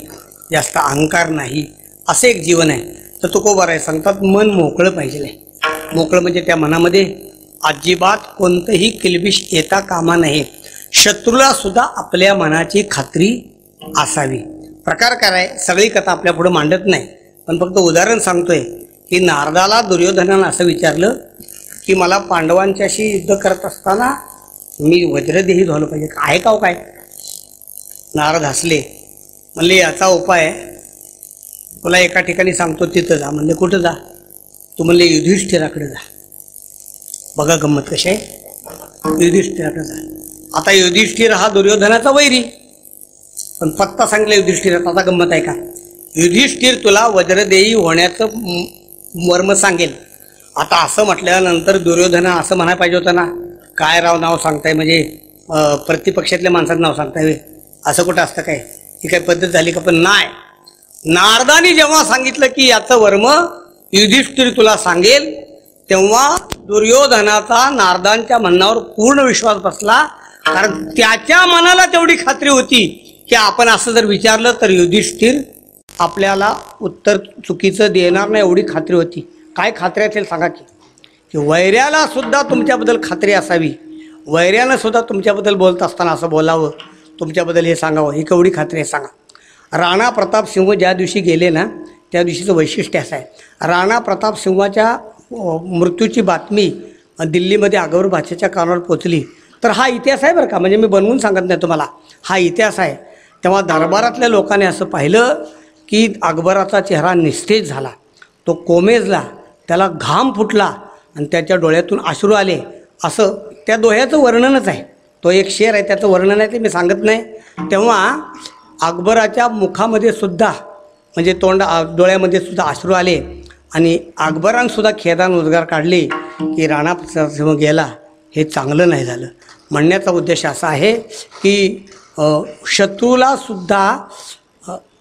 जास्त अहंकार नाही, असं एक जीवन आहे. तर तुकोबाराय सांगतात मन मोकळं पाहिजे. मोकळं म्हणजे त्या मनामध्ये अजिबात कोणतंही किलबिश येता कामा नये. शत्रूला सुद्धा आपल्या मनाची खात्री असावी. प्रकार काय आहे सगळी कथा आपल्या पुढे मांडत नाही, पण फक्त उदाहरण सांगतोय की नारदाला दुर्योधनानं असं विचारलं की मला पांडवांच्याशी युद्ध करत असताना मी वज्रदेही झालो पाहिजे, आहे का हो काय? नारद हसले, म्हणले याचा उपाय तुला एका ठिकाणी सांगतो, तिथं जा. म्हणले कुठं जा? तू म्हणले युधिष्ठिराकडे जा. बघा गंमत कशी आहे. युधिष्ठिराकडे जा. आता युधिष्ठिर हा दुर्योधनाचा वैरी, पण पत्ता सांगले युधिष्ठिराचा. आता गंमत आहे का? युधिष्ठिर तुला वज्रदेही होण्याचं मर्म सांगेल. आता असं म्हटल्यानंतर दुर्योधना असं म्हणायला पाहिजे होतं ना, काय राव नाव सांगताय, म्हणजे प्रतिपक्षातल्या माणसाचं नाव सांगताय, असं कुठं असतं काय? ही काही पद्धत झाली का? पण नाही. नारदानी जेव्हा सांगितलं की याचं वर्म युधिष्ठिर तुला सांगेल, तेव्हा दुर्योधनाचा नारदांच्या म्हणण्यावर पूर्ण विश्वास बसला. कारण त्याच्या मनाला तेवढी खात्री होती की आपण असं जर विचारलं तर युधिष्ठिर आपल्याला उत्तर चुकीचं देणार नाही, एवढी खात्री होती. काय खात्री असेल सांगा की वैऱ्याला सुद्धा तुमच्याबद्दल खात्री असावी. वैऱ्यानं सुद्धा तुमच्याबद्दल बोलत असताना असं बोलावं, तुमच्याबद्दल हे सांगावं, ही केवढी खात्री आहे सांगा. राणा प्रताप सिंह ज्या दिवशी गेले ना त्या दिवशीचं वैशिष्ट्य असं आहे. राणा प्रताप सिंहाच्या मृत्यूची बातमी दिल्लीमध्ये अकबर बादशाच्या कानावर पोचली. तर हा इतिहास आहे बरं का, म्हणजे मी बनवून सांगत नाही तुम्हाला, हा इतिहास आहे. तेव्हा दरबारातल्या लोकांनी असं पाहिलं की अकबराचा चेहरा निस्तेज झाला, तो कोमेजला, त्याला घाम फुटला आणि त्याच्या डोळ्यातून अश्रू आले. असं त्या दोह्याचं वर्णनच आहे. तो एक शेर आहे, त्याचं वर्णन आहे, ते मी सांगत नाही. तेव्हा अकबराच्या मुखामध्ये सुद्धा म्हणजे डोळ्यामध्ये सुद्धा अश्रू आले आणि अकबरानं सुद्धा खेदान उद्गार काढले की राणा प्रतापसिंह गेला हे चांगलं नाही झालं. म्हणण्याचा उद्देश असा आहे की शत्रूला सुद्धा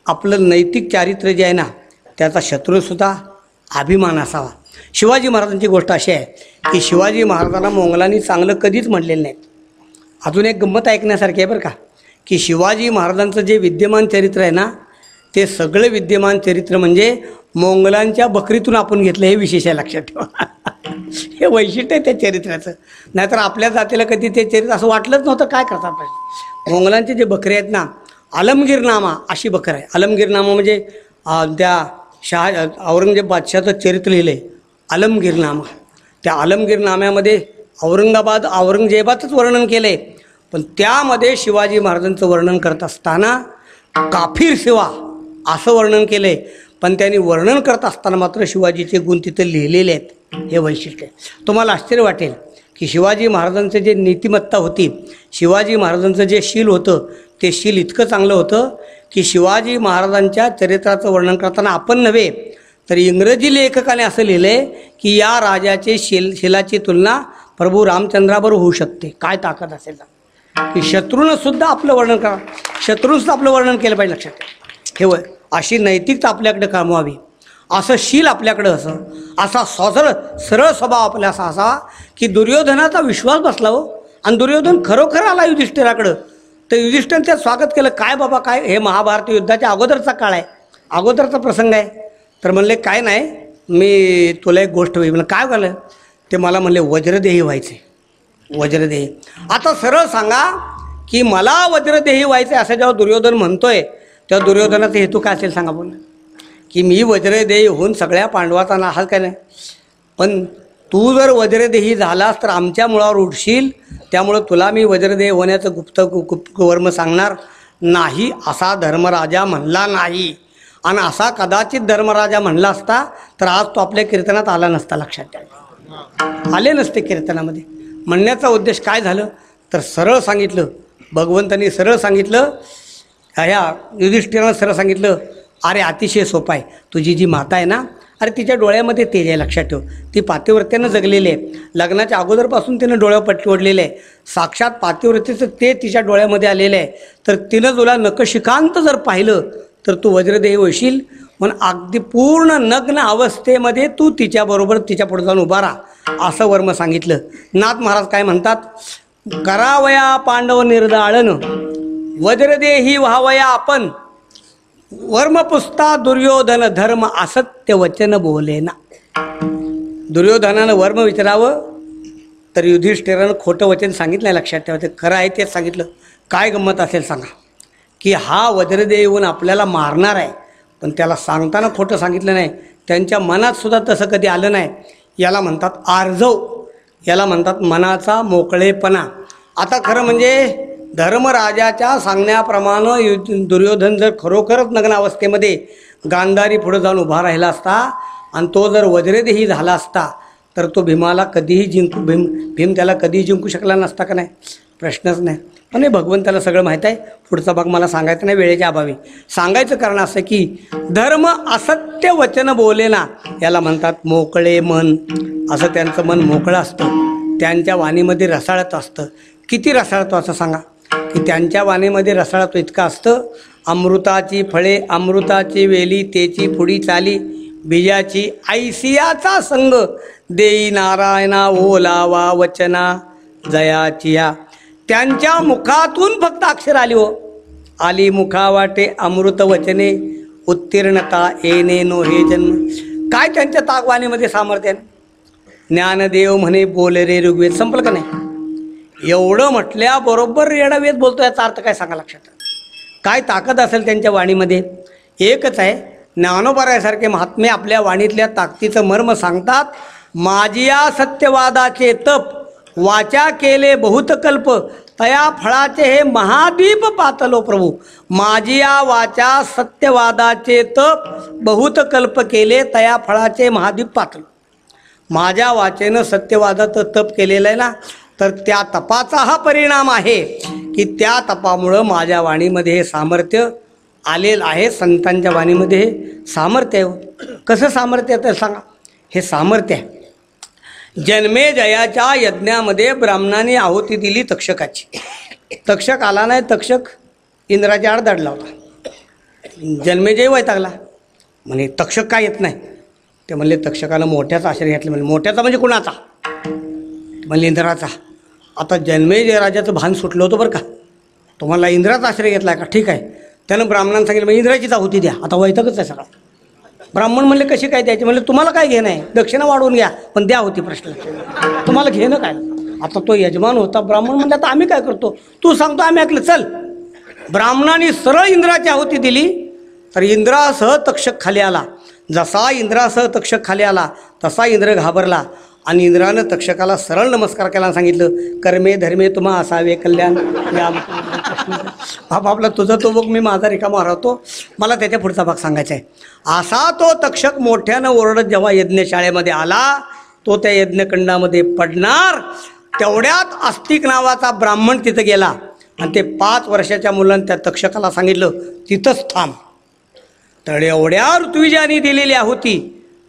आपलं नैतिक चारित्र्य जे आहे ना त्याचा शत्रूसुद्धा अभिमान असावा. शिवाजी महाराजांची गोष्ट अशी आहे की शिवाजी महाराजांना मोंगलांनी चांगलं कधीच म्हणलेलं नाही. अजून एक गंमत ऐकण्यासारखी आहे बरं का, की शिवाजी महाराजांचं जे विद्यमान चरित्र आहे ना ते सगळं विद्यमान चरित्र म्हणजे मोंगलांच्या बकरीतून आपण घेतलं हे विशेष आहे, लक्षात ठेवा. हे वैशिष्ट्य आहे त्या चरित्राचं. नाहीतर आपल्या जातीला कधी ते चरित्र असं वाटलंच नव्हतं. काय करतात पाहिजे, मोंगलांचे जे बकरे आहेत ना, आलमगीरनामा अशी बकर आहे. आलमगीरनामा म्हणजे त्या औरंगजेब बादशाचं चरित्र लिहिलं आहे आलमगीरनामा. त्या आलमगीरनाम्यामध्ये औरंगजेबाचंच वर्णन केलं आहे, पण त्यामध्ये शिवाजी महाराजांचं वर्णन करत असताना काफीर शिवा असं वर्णन केलं आहे. पण त्यांनी वर्णन करत असताना मात्र शिवाजीचे गुण तिथं लिहिलेले आहेत. हे वैशिष्ट्य आहे. तुम्हाला आश्चर्य वाटेल की शिवाजी महाराजांचं जे नीतिमत्ता होती, शिवाजी महाराजांचं जे शील होतं ते शील इतकं चांगलं होतं की शिवाजी महाराजांच्या चरित्राचं वर्णन करताना आपण नव्हे तर इंग्रजी लेखकाने असं लिहिलं आहे की या राजाचे शिलाची तुलना प्रभू रामचंद्राबरोबर होऊ शकते. काय ताकद असेल की शत्रूनं सुद्धा आपलं वर्णन करा, शत्रूनसुद्धा आपलं वर्णन केलं पाहिजे. लक्षात ठेव. अशी नैतिकता आपल्याकडे कामवावी, असं शील आपल्याकडं असा सरळ स्वभाव आपल्या असा असावा की दुर्योधनाचा विश्वास बसला हो. आणि दुर्योधन खरोखर आला युधिष्ठिराकडं, तर युधिष्ठिरानं त्यात स्वागत केलं. काय बाबा काय, हे महाभारत युद्धाच्या अगोदरचा काळ आहे, अगोदरचा प्रसंग आहे. तर म्हणले काय नाही, मी तुला एक गोष्ट होईल. म्हणलं काय झालं, ते मला म्हणले वज्रदेही व्हायचे. वज्रदेही. आता सरळ सांगा की मला वज्रदेही व्हायचे असं जेव्हा दुर्योधन म्हणतोय तेव्हा दुर्योधनाचा हेतू काय असेल सांगा बोल, की मी वज्रदेही होऊन सगळ्या पांडवाचा नाश काय नाही, पण तू जर वज्रदेही झालास तर आमच्या मुळावर उठशील, त्यामुळं तुला मी वज्रदेही होण्याचं गुप्त वर्म सांगणार नाही असा धर्मराजा म्हणला नाही. आणि असा कदाचित धर्मराजा म्हणला असता तर आज तो आपल्या कीर्तनात आला नसता. लक्षात ठेवा, आले नसते कीर्तनामध्ये. म्हणण्याचा उद्देश काय झालं तर सरळ सांगितलं भगवंतांनी, सरळ सांगितलं ह्या युधिष्ठिरानं सरळ सांगितलं, अरे अतिशय सोपं आहे, तुझी जी माता आहे ना, अरे तिच्या डोळ्यामध्ये तेज आहे. लक्षात ठेव, ती पातिव्रत्यानं जगलेली आहे. लग्नाच्या अगोदरपासून तिनं डोळ्यावर पट्टी ओढलेलं आहे. साक्षात पातिव्रतेचं ते तिच्या डोळ्यामध्ये आलेलं आहे. तर तिनं तुला नखशिखांत जर पाहिलं तर तू वज्रदेही होशील. पण अगदी पूर्ण नग्न अवस्थेमध्ये तू तिच्याबरोबर तिच्या पुढे जाऊन उभा राहा असं वर्म सांगितलं. नाथ महाराज काय म्हणतात, करावया पांडव निर्दाळन वज्रदेही व्हावया आपण, वर्म पुसता दुर्योधन धर्म असत्य वचन बोले ना. दुर्योधनानं वर्म विचारावं तर युधिष्ठिरानं खोटं वचन सांगितलं. लक्षात ठेवा, ते खरं आहे तेच सांगितलं. काय गंमत असेल सांगा की हा वज्रदेही येऊन आपल्याला मारणार आहे, पण त्याला सांगताना खोटं सांगितलं नाही. त्यांच्या मनात सुद्धा तसं कधी आलं नाही. याला म्हणतात आर्जव, याला म्हणतात मनाचा मोकळेपणा. आता खरं म्हणजे धर्मराजाच्या सांगण्याप्रमाणे दुर्योधन जर खरोखरच नग्न अवस्थेमध्ये गांधारी पुढे जाऊन उभा राहिला असता आणि तो जर वज्रदेही झाला असता तर तो भीमाला कधीही भीम त्याला कधीही जिंकू शकला नसता का नाही, प्रश्नच नाही. पण हे भगवंताला सगळं माहीत आहे. पुढचा भाग मला सांगायचं नाही वेळेच्या अभावी. सांगायचं कारण असं की धर्म असत्य वचन बोले ना, याला म्हणतात मोकळे मन. असं त्यांचं मन मोकळं असतं, त्यांच्या वाणीमध्ये रसाळत असतं. किती रसाळतो असं सांगा की त्यांच्या वाणीमध्ये रसाळतो इतकं असतं, अमृताची फळे अमृताची वेली तेची पुढी चाली, बीजाची ऐसियाचा संग देई नारायणा ओलावा वचना जयाचिया. त्यांच्या मुखातून फक्त अक्षर आली हो, आली मुखा वाटे अमृत वचने उत्तीर्णता येणे नो हे जन्म. काय त्यांच्या ताकवाणीमध्ये सामर्थ्य. ज्ञानदेव म्हणे बोले रे ऋग्वेद. संपलं का नाही. एवढं म्हटल्याबरोबर रेडावेद बोलतो. याचा अर्थ काय सांगा लक्षात. काय ताकद असेल त्यांच्या वाणीमध्ये. एकच आहे, ज्ञानोबरायासारखे महात्मे आपल्या वाणीतल्या ताकदीचं मर्म सांगतात. माझिया सत्यवादाचे तप वाचा केले बहुत कल्प, तया फळाचे हे महादीप पातलो प्रभू. माझिया वाचा सत्यवादाचे तप बहुत कल्प केले, तया फळाचे महादीप पातलो. माझ्या वाचेनं सत्यवादाचं तप केलेलं आहे ना, तर त्या तपाचा हा परिणाम आहे की त्या तपामुळं माझ्या वाणीमध्ये हे सामर्थ्य आलेलं आहे. संतांच्या वाणीमध्ये हे सामर्थ्य आहे. कसं सामर्थ्य आहे तर सांगा. हे सामर्थ्य आहे, जन्मेजयाच्या यज्ञामध्ये ब्राह्मणाने आहुती दिली तक्षकाची. तक्षक आला नाही, तक्षक इंद्राच्या आड दडला होता. जन्मेजय वैतागला, म्हणे तक्षक काय येत नाही. ते म्हणले तक्षकानं मोठ्याचा आश्रय घेतला. म्हणजे मोठ्याचा म्हणजे कुणाचा, म्हणले इंद्राचा. आता जन्मेजय राजाचं भान सुटलं होतं बरं का. तुम्हाला इंद्राचा आश्रय घेतला का, ठीक आहे. त्यानं ब्राह्मणांना सांगितलं मग इंद्राचीच आहुती द्या. आता वैतागच आहे सगळा. ब्राह्मण म्हणले कशी काय द्यायची, म्हणले तुम्हाला काय घेणं आहे, दक्षिणा वाढवून घ्या पण द्या होती. प्रश्न तुम्हाला घेणं काय. आता तो यजमान होता. ब्राह्मण म्हणले आता आम्ही काय करतो, तू सांगतो आम्ही ऐकलं, चल. ब्राह्मणाने सरळ इंद्राची आहुती दिली. तर इंद्रासह तक्षक खाली आला. जसा इंद्रासह तक्षक खाली आला तसा इंद्र घाबरला आणि इंद्रानं तक्षकाला सरळ नमस्कार केला आणि सांगितलं, कर्मे धर्मे तुम्हा असावे कल्याण. या बाबा आपला तुझं तो बघ, मी माझा रिकामा राहतो, मला त्याच्या पुढचा भाग सांगायचा आहे. असा तो तक्षक मोठ्यानं ओरडत जेव्हा यज्ञशाळेमध्ये आला, तो त्या यज्ञकंडामध्ये पडणार. तेवढ्यात आस्तिक नावाचा ब्राह्मण तिथं गेला आणि ते 5 वर्षाच्या मुलानं त्या तक्षकाला सांगितलं तिथंच थांब. तर एवढ्या ऋत्विजाने दिलेली आहुती,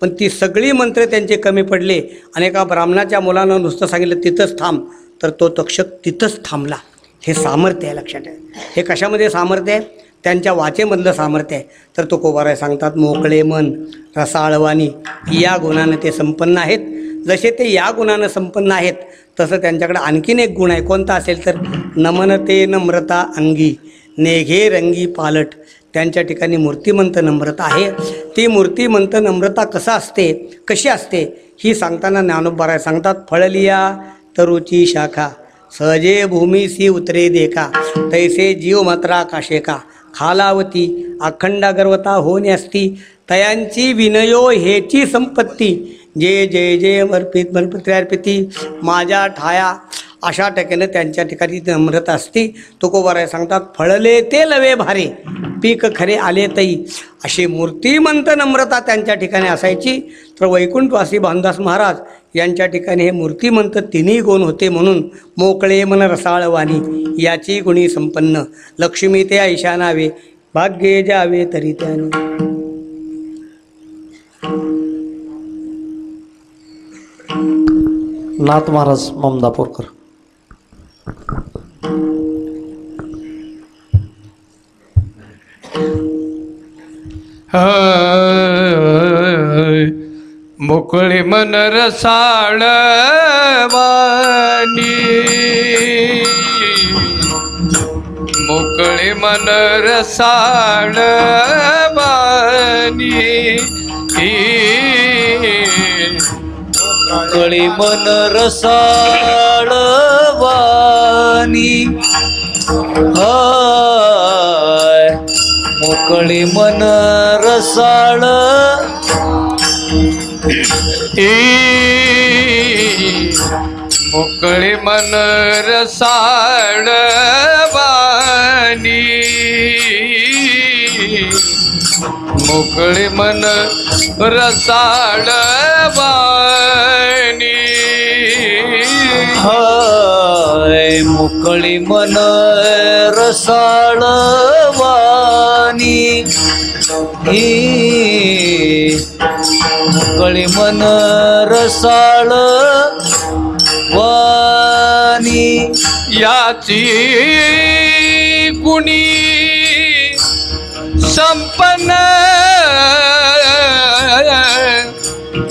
पण ती सगळी मंत्र त्यांचे कमी पडले. आणि एका ब्राह्मणाच्या मुलानं नुसतं सांगितलं तिथंच थांब, तर तो तक्षक तिथंच थांबला. हे सामर्थ्य आहे, लक्षात आहे. हे कशामध्ये सामर्थ्य आहे, त्यांच्या वाचेमधलं सामर्थ्य आहे. तर तो कोबाराय सांगतात, मोकळे मन रसाळवाणी या गुणानं ते संपन्न आहेत. जसे ते या गुणानं संपन्न आहेत तसं त्यांच्याकडे आणखीन एक गुण आहे. कोणता असेल तर नमनते नम्रता अंगी नेघे रंगी पालट. त्यांच्या ठिकाणी मूर्तिमंत नम्रता आहे. ती मूर्तिमंत नम्रता कशी असते ही सांगताना ज्ञानोबाराय सांगतात, फळलिया तरुची शाखा सहजे भूमीसी उतरे देखा तैसे जीव मात्रा काशेका खालावती अखंडा गर्वता होणे असती तयांची विनयो हेची संपत्ती जे जय जय अर्पित अर्पिती माझ्या ठाया. अशा टक्यानं त्यांच्या ठिकाणी नम्रता असती. तुकोबाराय सांगतात, फळले ते लवे भारे पीक खरे आले तई. अशी मूर्तिमंत नम्रता त्यांच्या ठिकाणी असायची. तर वैकुंठवासी भानदास महाराज यांच्या ठिकाणी हे मूर्तिमंत तिन्ही गुण होते. म्हणून मोकळे मन रसाळवाणी याची गुणी संपन्न लक्ष्मी ते ऐशा नावे भाग्ये जावे तरी त्याने. नाथ महाराज ममदापूरकर. मोकळे मन रसाळवाणी मोकळे मन रसाळवाणी मोकळे मन रसाळवाणी हाय मोकळे मन रसाळ मोकळे मन रसाळवाणी मोकळे मन रसाळवाणी हाय मोकळे मन रसाळवाणी मोकळे मन रसाळवाणी याची गुणी संपन्न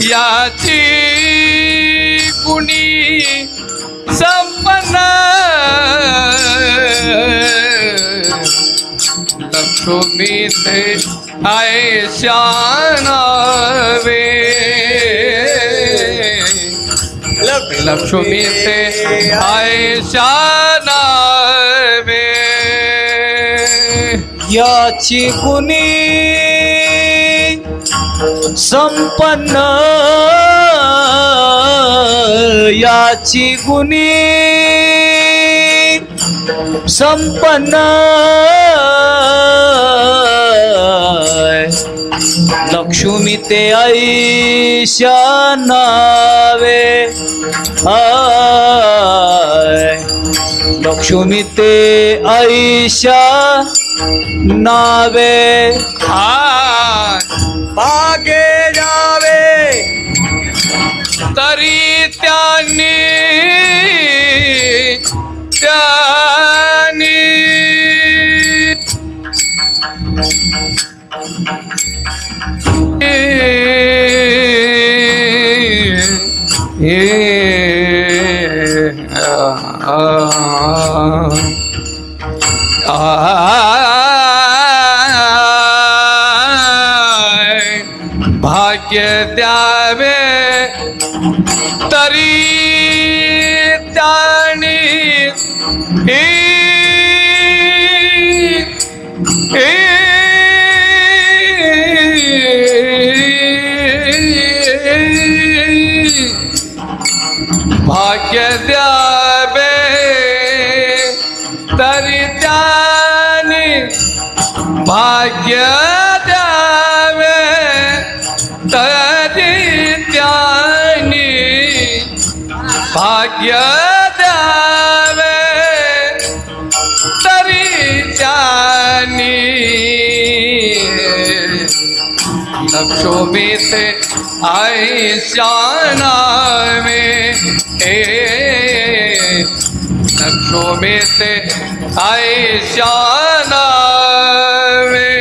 याची गुणी संपन्न लक्ष्मी ते ऐशा नावे लक्ष्मी ते ऐशा नावे याची गुणी संपन्न याची गुणी संपन्न लक्ष्मी ते ऐशा नावे आय लक्ष्मी ते ऐशा नावे भागे जावे तरी त्यांनी भाग्य द्यावे तरी त्याने भाग्य द्यावे तरी त्याने भाग्य द्यावे तरी त्याने भाग्य द्यावे तरी त्याने लक्ष्मी ते ऐशा नावे लक्ष्मी ते ऐशा नावे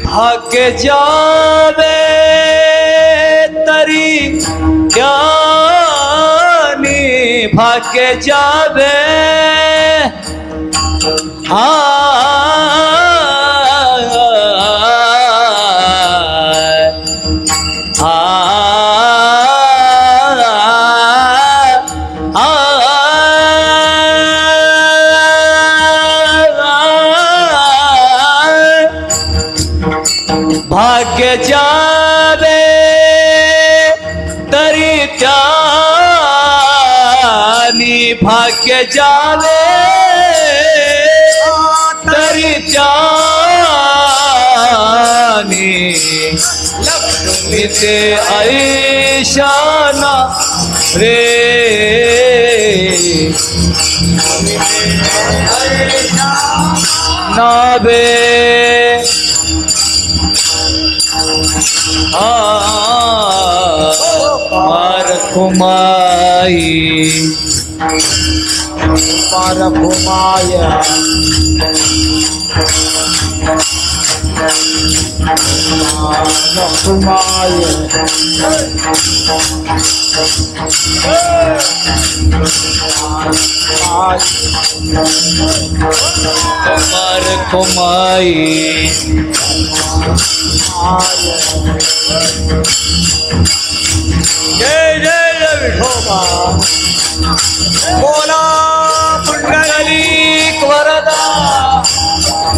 भाग्य जावे तरी त्यानी भाग्य जावे भाग्य जावे तरी त्यानी भाग्य जावे तरी त्यानी लक्ष्मी ते ऐशा रे नावे पारखुमाया पारखुमाई जय जय विठोबा बोला पुंडलिक वरदा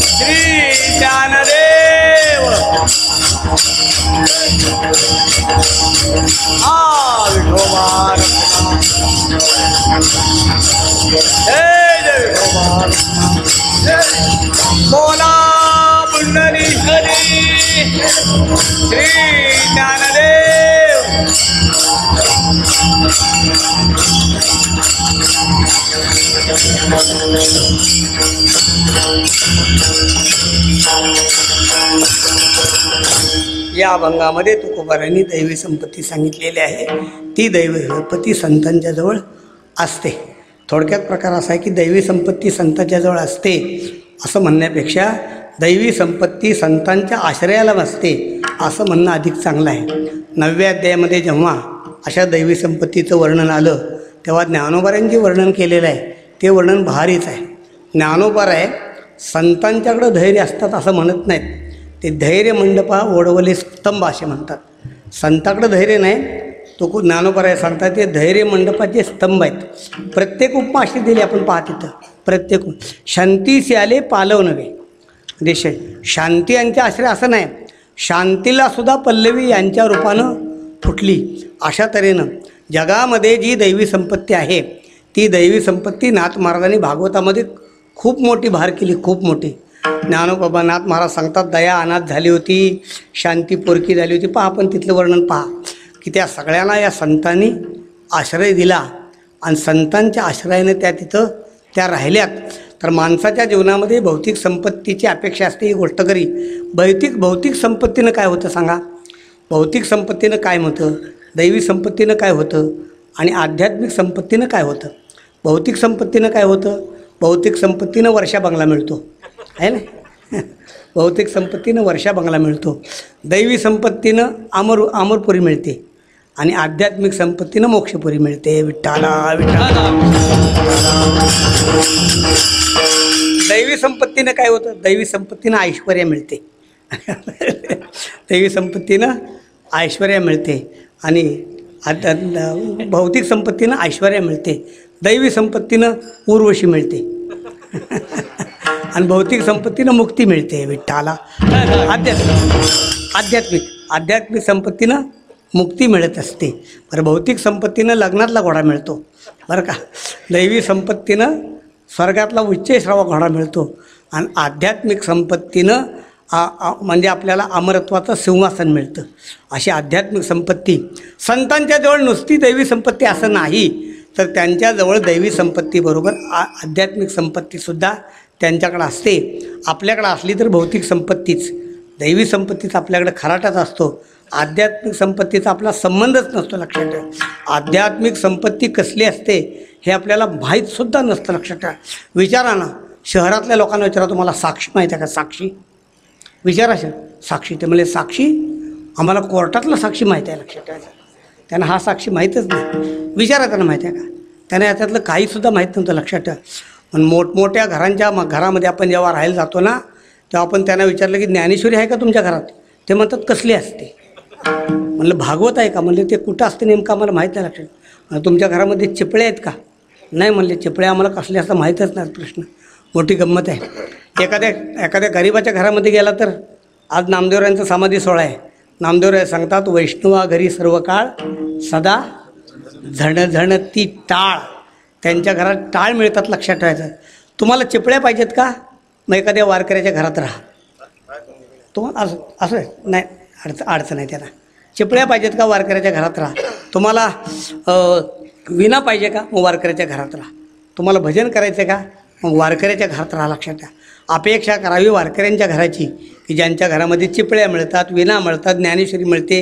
श्री ज्ञानदेव विठोबा जय जय विठोबा बोला पुंडलिक श्री ज्ञानदेव या अभंगामध्ये तुकोबारांनी दैवी संपत्ती सांगितलेली आहे. ती दैवी संपत्ती संतांच्या जवळ असते. थोडक्यात प्रकार असा आहे की दैवी संपत्ती संतांच्या जवळ असते असं म्हणण्यापेक्षा दैवी संपत्ती संतांच्या आश्रयाला नसते असं म्हणणं अधिक चांगलं आहे. 9व्या अध्यायामध्ये जेव्हा अशा दैवी संपत्तीचं वर्णन आलं तेव्हा ज्ञानोबारांनी जे वर्णन केलेलं आहे ते वर्णन भारीच आहे. ज्ञानोबार आहे संतांच्याकडं धैर्य असतात असं म्हणत नाहीत. ते धैर्य मंडपा ओढवले स्तंभ असे म्हणतात. संताकडं धैर्य नाही. तो ज्ञानोबार आहे सांगतात ते धैर्य मंडपाचे स्तंभ आहेत. प्रत्येक उपमा अशी दिली आपण पाहत तिथं. प्रत्येक शांतीस आले पालव नव्हे देश शांती यांच्या आश्रय असं नाही. शांतीला सुद्धा पल्लवी यांच्या रूपानं फुटली. अशा तऱ्हेनं जगामध्ये जी दैवी संपत्ती आहे ती दैवी संपत्ती नाथ महाराजांनी भागवतामध्ये खूप मोठी भार केली. खूप मोठी ज्ञानोबानाथ महाराज सांगतात, दया अनाथ झाली होती, शांती पोरकी झाली होती. पहा आपण तिथलं वर्णन पहा की त्या सगळ्यांना या संतांनी आश्रय दिला आणि संतांच्या आश्रयाने त्या त्या राहिल्यात. तर माणसाच्या जीवनामध्ये भौतिक संपत्तीची अपेक्षा असते ही गोष्ट खरी. भौतिक संपत्तीनं काय होतं सांगा? भौतिक संपत्तीनं काय होतं? दैवी संपत्तीनं काय होतं? आणि आध्यात्मिक संपत्तीनं काय होतं? भौतिक संपत्तीनं काय होतं? भौतिक संपत्तीनं वर्षा बंगला मिळतो आहे ना. भौतिक संपत्तीनं वर्षा बंगला मिळतो. दैवी संपत्तीनं अमरपुरी मिळते आणि आध्यात्मिक संपत्तीनं मोक्षपुरी मिळते. विठ्ठला विठ्ठला. दैवी संपत्तीनं काय होतं? दैवी संपत्तीनं ऐश्वर्य मिळते. दैवी संपत्तीनं ऐश्वर्य मिळते आणि भौतिक संपत्तीनं ऐश्वर्य मिळते. दैवी संपत्तीनं उर्वशी मिळते आणि भौतिक संपत्तीनं मुक्ती मिळते. विठ्ठला. आध्यात्मिक संपत्तीनं मुक्ती मिळत असते. बरं, भौतिक संपत्तीनं लग्नातला घोडा मिळतो बरं का. दैवी संपत्तीनं स्वर्गातला उच्चैश्रावा घोडा मिळतो आणि आध्यात्मिक संपत्तीनं म्हणजे आपल्याला अमरत्वाचं सिंहासन मिळतं. अशी आध्यात्मिक संपत्ती. संतांच्या जवळ नुसती दैवी संपत्ती असं नाही, तर त्यांच्याजवळ दैवी संपत्तीबरोबर आध्यात्मिक संपत्तीसुद्धा त्यांच्याकडं असते. आपल्याकडं असली तर भौतिक संपत्तीच, दैवी संपत्तीचा आपल्याकडे खराटाच असतो. आध्यात्मिक संपत्तीचा आपला संबंधच नसतो. लक्षात ठेवा. आध्यात्मिक संपत्ती कसली असते हे आपल्याला माहीतसुद्धा नसतं. लक्षात ठेवा. विचारा ना, शहरातल्या लोकांना विचारा, तुम्हाला साक्षी माहीत आहे का? साक्षी विचारा. साक्षी ते म्हणजे साक्षी आम्हाला कोर्टातला साक्षी माहीत आहे. लक्षात ठेवायचं. त्यांना हा साक्षी माहीतच नाही. विचारा त्यांना माहीत आहे का? त्यांना याच्यातलं काहीसुद्धा माहीत नव्हतं. लक्षात ठेवा. पण मोठमोठ्या घरामध्ये आपण जेव्हा राहायला जातो ना, तेव्हा आपण त्यांना विचारलं की ज्ञानेश्वरी आहे का तुमच्या घरात? ते म्हणतात कसली असते? म्हणलं भागवत आहे का? म्हणले ते कुठं असते नेमकं आम्हाला माहीत नाही. लक्षात. तुमच्या घरामध्ये चिपळे आहेत का? नाही म्हणले चिपळे आम्हाला कसले असतं माहीतच नाही. प्रश्न मोठी गंमत आहे. एखाद्या गरीबाच्या घरामध्ये गेला तर, आज नामदेवरायांचा समाधी सोहळा आहे. नामदेवराय सांगतात, वैष्णवा घरी सर्व काळ सदा झणझणती टाळ. त्यांच्या घरात टाळ मिळतात. लक्षात ठेवायचं. तुम्हाला चिपळ्या पाहिजेत का? मग एखाद्या वारकऱ्याच्या घरात राहा. तुम्हाला असं नाही अडचण आहे त्यांना. चिपळ्या पाहिजेत का? वारकऱ्याच्या घरात राहा. तुम्हाला विना पाहिजे का? मग वारकऱ्याच्या घरात राहा. तुम्हाला भजन करायचं का? मग वारकऱ्याच्या घरात राहा. लक्षात द्या. अपेक्षा करावी वारकऱ्यांच्या घराची की ज्यांच्या घरामध्ये चिपळ्या मिळतात, विना मिळतात, ज्ञानेश्वरी मिळते,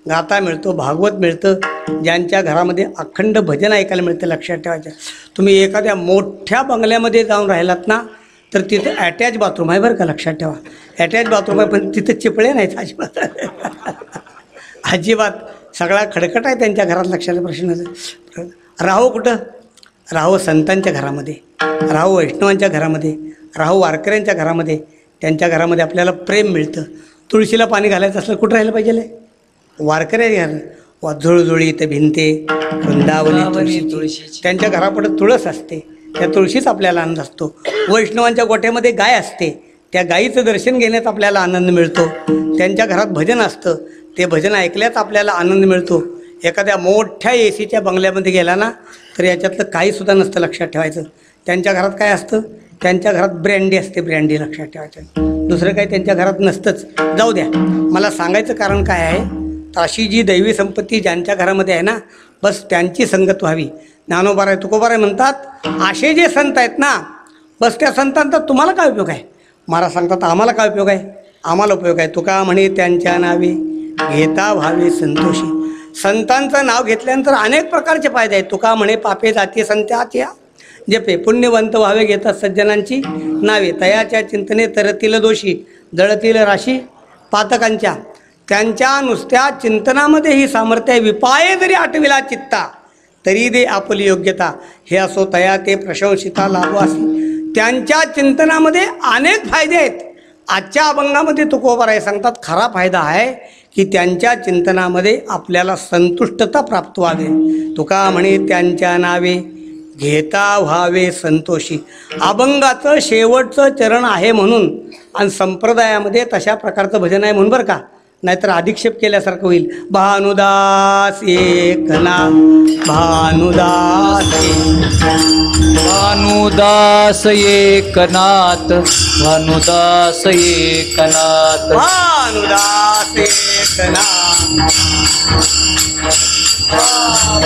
गाथा मिळतो, भागवत मिळतं, ज्यांच्या घरामध्ये अखंड भजन ऐकायला मिळतं. लक्षात ठेवायचं. तुम्ही एखाद्या मोठ्या बंगल्यामध्ये जाऊन राहिलात ना, तर तिथे अटॅच बाथरूम आहे बरं का. लक्षात ठेवा. अटॅच बाथरूम आहे, पण तिथं चिपळे नाहीत अजिबात. अजिबात. सगळा खडखट आहे त्यांच्या घरात. लक्षात प्रश्न. राहो कुठं? राहो संतांच्या घरामध्ये, राहो वैष्णवांच्या घरामध्ये, राहो वारकऱ्यांच्या घरामध्ये. त्यांच्या घरामध्ये आपल्याला प्रेम मिळतं. तुळशीला पाणी घालायचं असलं कुठं राहिलं पाहिजे? वारकऱ्या घरात. झुळझुळीत भिंते वृंदावनी तुळशी. त्यांच्या घरापुढे तुळस असते. त्या तुळशीच आपल्याला आनंद असतो. वैष्णवांच्या गोठ्यामध्ये गाय असते. त्या गायीचं दर्शन घेण्यात आपल्याला आनंद मिळतो. त्यांच्या घरात भजन असतं. ते भजन ऐकल्याच आपल्याला आनंद मिळतो. एखाद्या मोठ्या एसीच्या बंगल्यामध्ये गेला ना, तर याच्यातलं काहीसुद्धा नसतं. लक्षात ठेवायचं. त्यांच्या घरात काय असतं? त्यांच्या घरात ब्रँडी असते. ब्रँडी. लक्षात ठेवायचं. दुसरं काही त्यांच्या घरात नसतंच. जाऊ द्या. मला सांगायचं कारण काय आहे, तर अशी जी दैवी संपत्ती ज्यांच्या घरामध्ये आहे ना, बस त्यांची संगत व्हावी. ज्ञानोबाराय तुकोबाराय म्हणतात, असे जे संत आहेत ना, बस त्या संतांचा तुम्हाला काय उपयोग आहे? महाराज सांगतात, आम्हाला काय उपयोग आहे? आम्हाला उपयोग आहे. तुका म्हणे त्यांच्या नावे घेता व्हावे संतोषी. संतांचं नाव घेतल्यानंतर अनेक प्रकारचे फायदे आहेत. तुका म्हणे पापे जाती संत्याच्या जपे, पुण्यवंत व्हावे घेतात सज्जनांची नावे, तयाच्या चिंतने तरतील दोषी, जळतील राशी पातकांच्या. त्यांच्या नुसत्या चिंतनामध्ये ही सामर्थ्य आहे. विपाये जरी आठविला चित्ता तरी दे आपली योग्यता, हे असो तया ते प्रशंसिता लाभवासी. त्यांच्या चिंतनामध्ये अनेक फायदे आहेत. आजच्या अभंगामध्ये तुकोबाराय सांगतात, खरा फायदा आहे की त्यांच्या चिंतनामध्ये आपल्याला संतुष्टता प्राप्त व्हावी. तुका म्हणे त्यांच्या नावे घेता व्हावे संतोषी. अभंगाचं शेवटचं चरण आहे म्हणून, आणि संप्रदायामध्ये तशा प्रकारचं भजन आहे म्हणून बरं का, नाहीतर अधिक्षेप केल्यासारखं होईल. भानुदास एक ना भानुदास भानुदास एकनाथ भानुदास एकनाथ भानुदास एकनाथ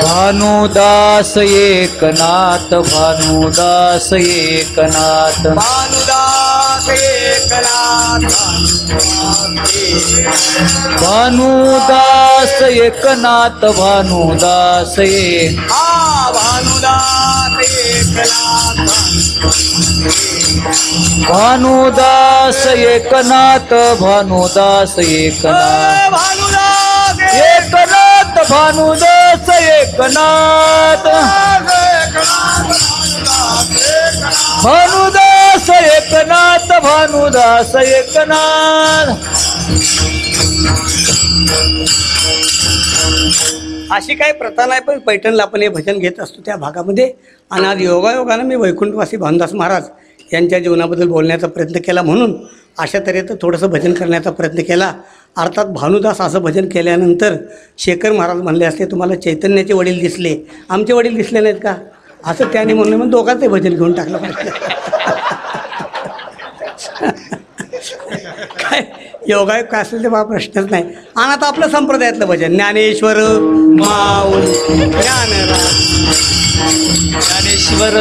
भानुदास एकनाथ भानुदास एकनाथ भानुदास एकनाथ भानुदास एकनाथ भानुदास भानुदास एकनाथ भानुदास एकनाथ भानुदास एकनाथ एकनाथ भानुदास एकनाथ भानुदास एकनाथ भानुदास एकनाथ. अशी काही प्रथा नाही, पण पैठणला आपण हे भजन घेत असतो त्या भागामध्ये. आणि आज योगायोगानं मी वैकुंठवासी भानुदास महाराज यांच्या जीवनाबद्दल बोलण्याचा प्रयत्न केला, म्हणून अशा तऱ्हेचं थोडंसं भजन करण्याचा प्रयत्न केला. अर्थात भानुदास असं भजन केल्यानंतर शेखर महाराज म्हणले असते तुम्हाला चैतन्याचे वडील दिसले, आमचे वडील दिसले नाहीत का, असं त्याने म्हणलं, मग दोघांचे भजन घेऊन टाकलं पाहिजे. काय योगायोग काय असेल ते मला प्रश्नच नाही. आणि आता आपलं संप्रदायातलं भजन ज्ञानेश्वर माऊल ज्ञानराज ज्ञानेश्वर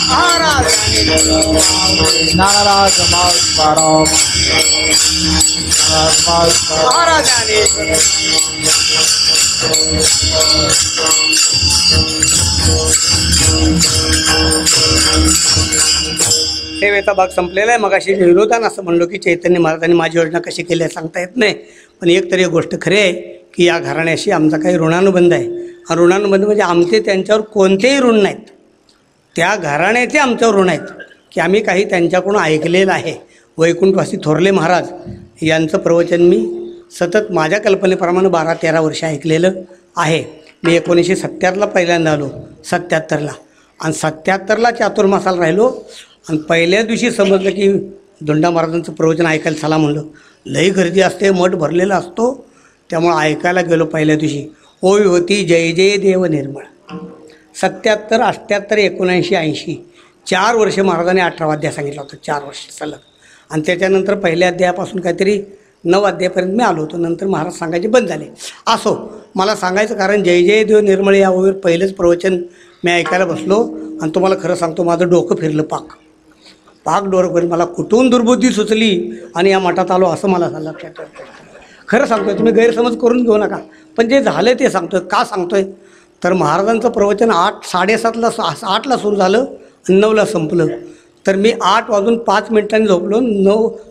महाराज ज्ञानराज महाराज महाराज ज्ञानेश्वर सेवेचा भाग संपलेला आहे. मगाशी विरोधान असं म्हणलो की चैतन्य महाराजांनी माझी योजना कशी केली आहे सांगता येत नाही, पण एक तरी गोष्ट खरी आहे की या घराण्याशी आमचा काही ऋणानुबंध आहे. हा ऋणानुबंध म्हणजे आमचे त्यांच्यावर कोणतेही ऋण नाहीत, त्या घराण्याचे आमच्यावर ऋण आहेत की आम्ही काही त्यांच्याकडून ऐकलेलं आहे. वैकुंठवासी थोरले महाराज यांचं प्रवचन मी सतत माझ्या कल्पनेप्रमाणे 12-13 वर्ष ऐकलेलं आहे. मी 1970ला पहिल्यांदा आलो, 77ला, आणि 77ला चातुर्मासाला राहिलो. आणि पहिल्या दिवशी समजलं की दोंडा महाराजांचं प्रवचन ऐकायला चला म्हणलं. लई गर्दी असते, मठ भरलेला असतो, त्यामुळं ऐकायला गेलो. पहिल्या दिवशी ओवी होती जय जय देव निर्मळ. 77, 78, 79, 80 4 वर्ष महाराजांनी 18 अध्याय सांगितला होता, 4 वर्ष सलग. आणि त्याच्यानंतर पहिल्या अध्यायापासून काहीतरी 9 अध्यायापर्यंत मी आलो होतो. नंतर महाराज सांगायचे बंद झाले. असो, मला सांगायचं कारण जय जय देव निर्मळ या ओवीवर पहिलंच प्रवचन मी ऐकायला बसलो आणि तुम्हाला खरं सांगतो माझं डोकं फिरलं पाक डोरं. मला कुठून दुर्बुद्धी सुचली आणि या मठात आलो असं मला लक्षात येतं. खरं सांगतोय, तुम्ही गैरसमज करून घेऊ नका, पण जे झालं ते सांगतोय. का सांगतोय तर महाराजांचं प्रवचन 8:30ला 8ला सुरू झालं आणि 9ला संपलं. तर मी 8:05 झोपलो,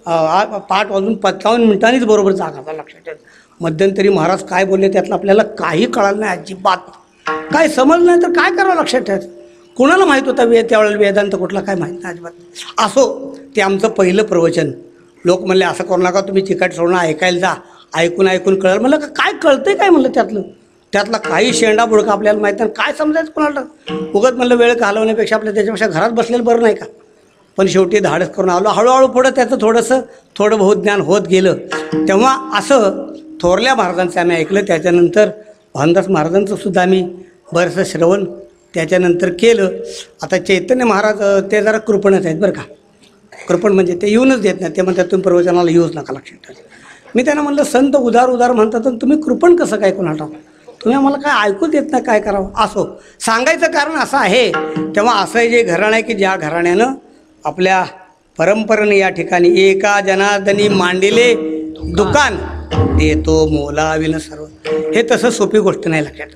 8:55 बरोबर जागा लक्षात येतं. मध्यंतरी महाराज काय बोलले त्यातलं आपल्याला काही कळालं नाही, अजिबात काय समजलं नाही. तर काय करावं लक्षात ठेवायचं, कोणाला माहीत होता त्यावेळेला वेदांत कुठला काय माहीत नाही अजिबात. असो, ते आमचं पहिलं प्रवचन. लोक म्हणले असं करू नका, तुम्ही चिकट सोडणं ऐकायला जा, ऐकून कळलं. म्हणलं काय कळतंय काय म्हणलं त्यातला काही शेंडा बुडका आपल्याला माहीत नाही, काय समजायचं कोणाला. उगाच म्हणलं वेळ घालवण्यापेक्षा आपल्या त्याच्यापेक्षा घरात बसलेलं बरं नाही का. पण शेवटी धाडस करून आलो. हळूहळू पुढं त्याचं थोडं बहुत ज्ञान होत गेलं. तेव्हा असं थोरल्या महाराजांचं आम्ही ऐकलं. त्याच्यानंतर भानुदास महाराजांचं सुद्धा आम्ही बरंचसं श्रवण त्याच्यानंतर केलं. आता चैतन्य महाराज ते जरा कृपणच आहेत बरं का. कृपण म्हणजे ते येऊनच देत नाही, ते म्हणतात तुम्ही प्रवचनाला येऊच नका लक्षात ठेवा. मी त्यांना म्हणलं संत उदार म्हणतात, तर तुम्ही कृपण कसं काय कोणाला, तुम्ही आम्हाला काय ऐकूच देत नाही, काय करावं. असो, सांगायचं कारण असं आहे. तेव्हा असं जे घराणं आहे की ज्या घराण्यानं आपल्या परंपरेने या ठिकाणी एका जनार्दनी मांडिले दुकान देतो मोलाविन सर्व, हे तसं सोपी गोष्ट नाही लक्षात.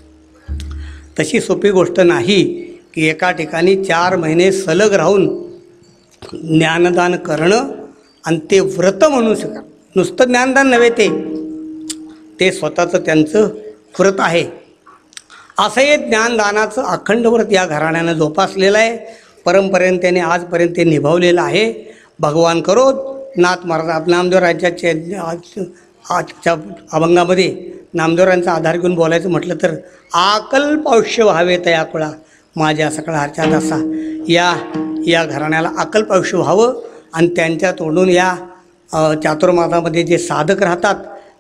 तशी सोपी गोष्ट नाही की एका ठिकाणी 4 महिने सलग राहून ज्ञानदान करणं आणि ते व्रत म्हणून स्वीकार. नुसतं ज्ञानदान नव्हे, ते स्वतःचं त्यांचं व्रत आहे. असं हे ज्ञानदानाचं अखंड व्रत या घराण्यानं जोपासलेलं आहे. परंपरेने त्याने आजपर्यंत ते निभावलेलं आहे. भगवान करो नाथ महाराज नामदेव राज्याच्या अभंगामध्ये नामदेवरांचा आधार घेऊन बोलायचं म्हटलं तर अकल्पायुष्य व्हावे तया कुळा माझ्या सकळा हरच्या दासा. या घराण्याला अकल्पायुष्य व्हावं आणि त्यांच्या तोंडून या चातुर्मासामध्ये जे साधक राहतात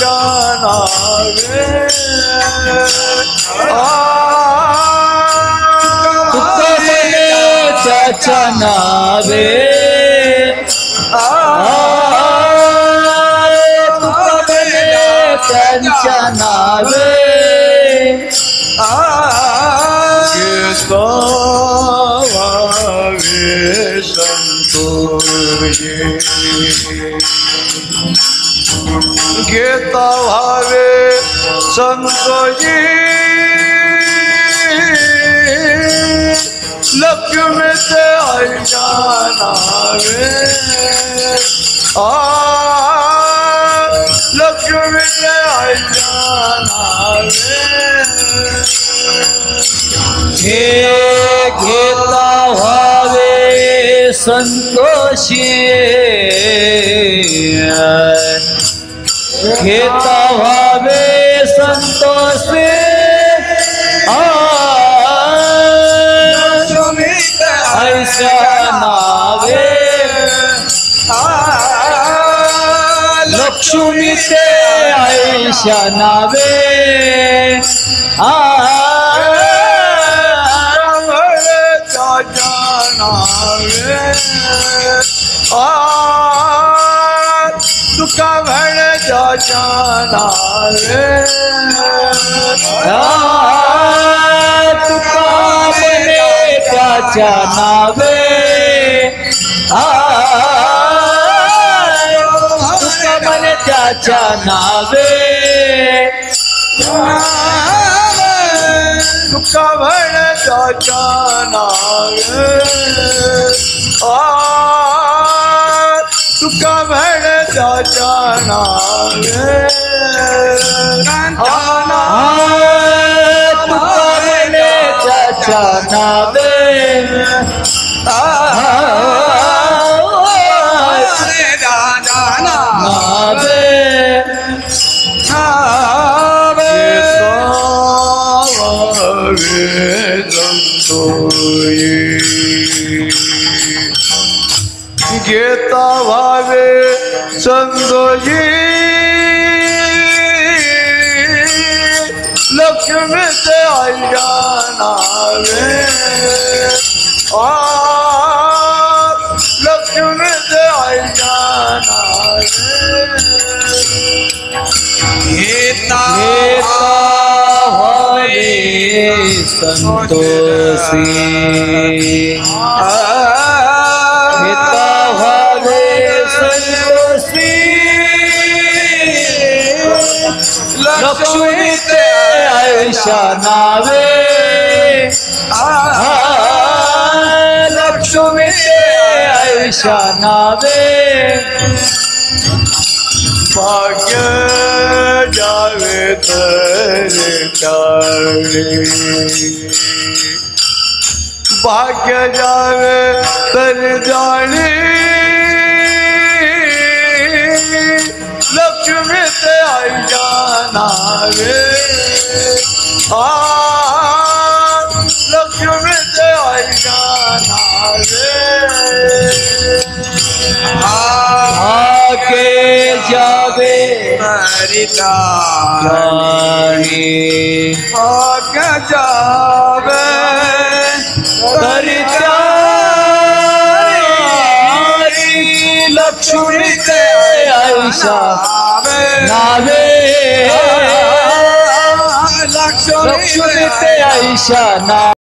नावे तुका म्हणे त्याच्या नावे तुका म्हणे त्यांच्या नावे वावे संतोषी घेता भावे संतोषी लक्ष्मीचे आईच्या नावे लक्ष्मीचे आईच्या नावे हे घेता व्हावे संतोषी घेता व्हावे संतोषी ऐसा नावे लक्ष्मी ते ऐशा नावे तुका म्हण जाच्या नावे तुका म्हणे त्याच्या नावे तुका म्हणे त्याच्या नावे तुका म्हण जाच्या नावे तुका म्हण जाच्या नावे तुका म्हणे त्याच्या नावे घेता भावे संतोषी लक्ष्मीचे आईच्या नावे लक्ष्मीचे आईच्या नावे घेता व्हावे संतोषी घेता व्हावे संतोषी लक्ष्मी ते ऐशा नावे लक्ष्मी ते ऐशा नावे भाग्य जावे तरे टाळे भाग्य जावे तर जाणे लक्ष्मी ते आईच्या नावे लक्ष्मी ते आईच्या नावे आके जावे हरिता जाणी भाग्य जावे तरिता लक्ष्मी ते ऐशा नावे लक्ष्मी ते ऐशा नावे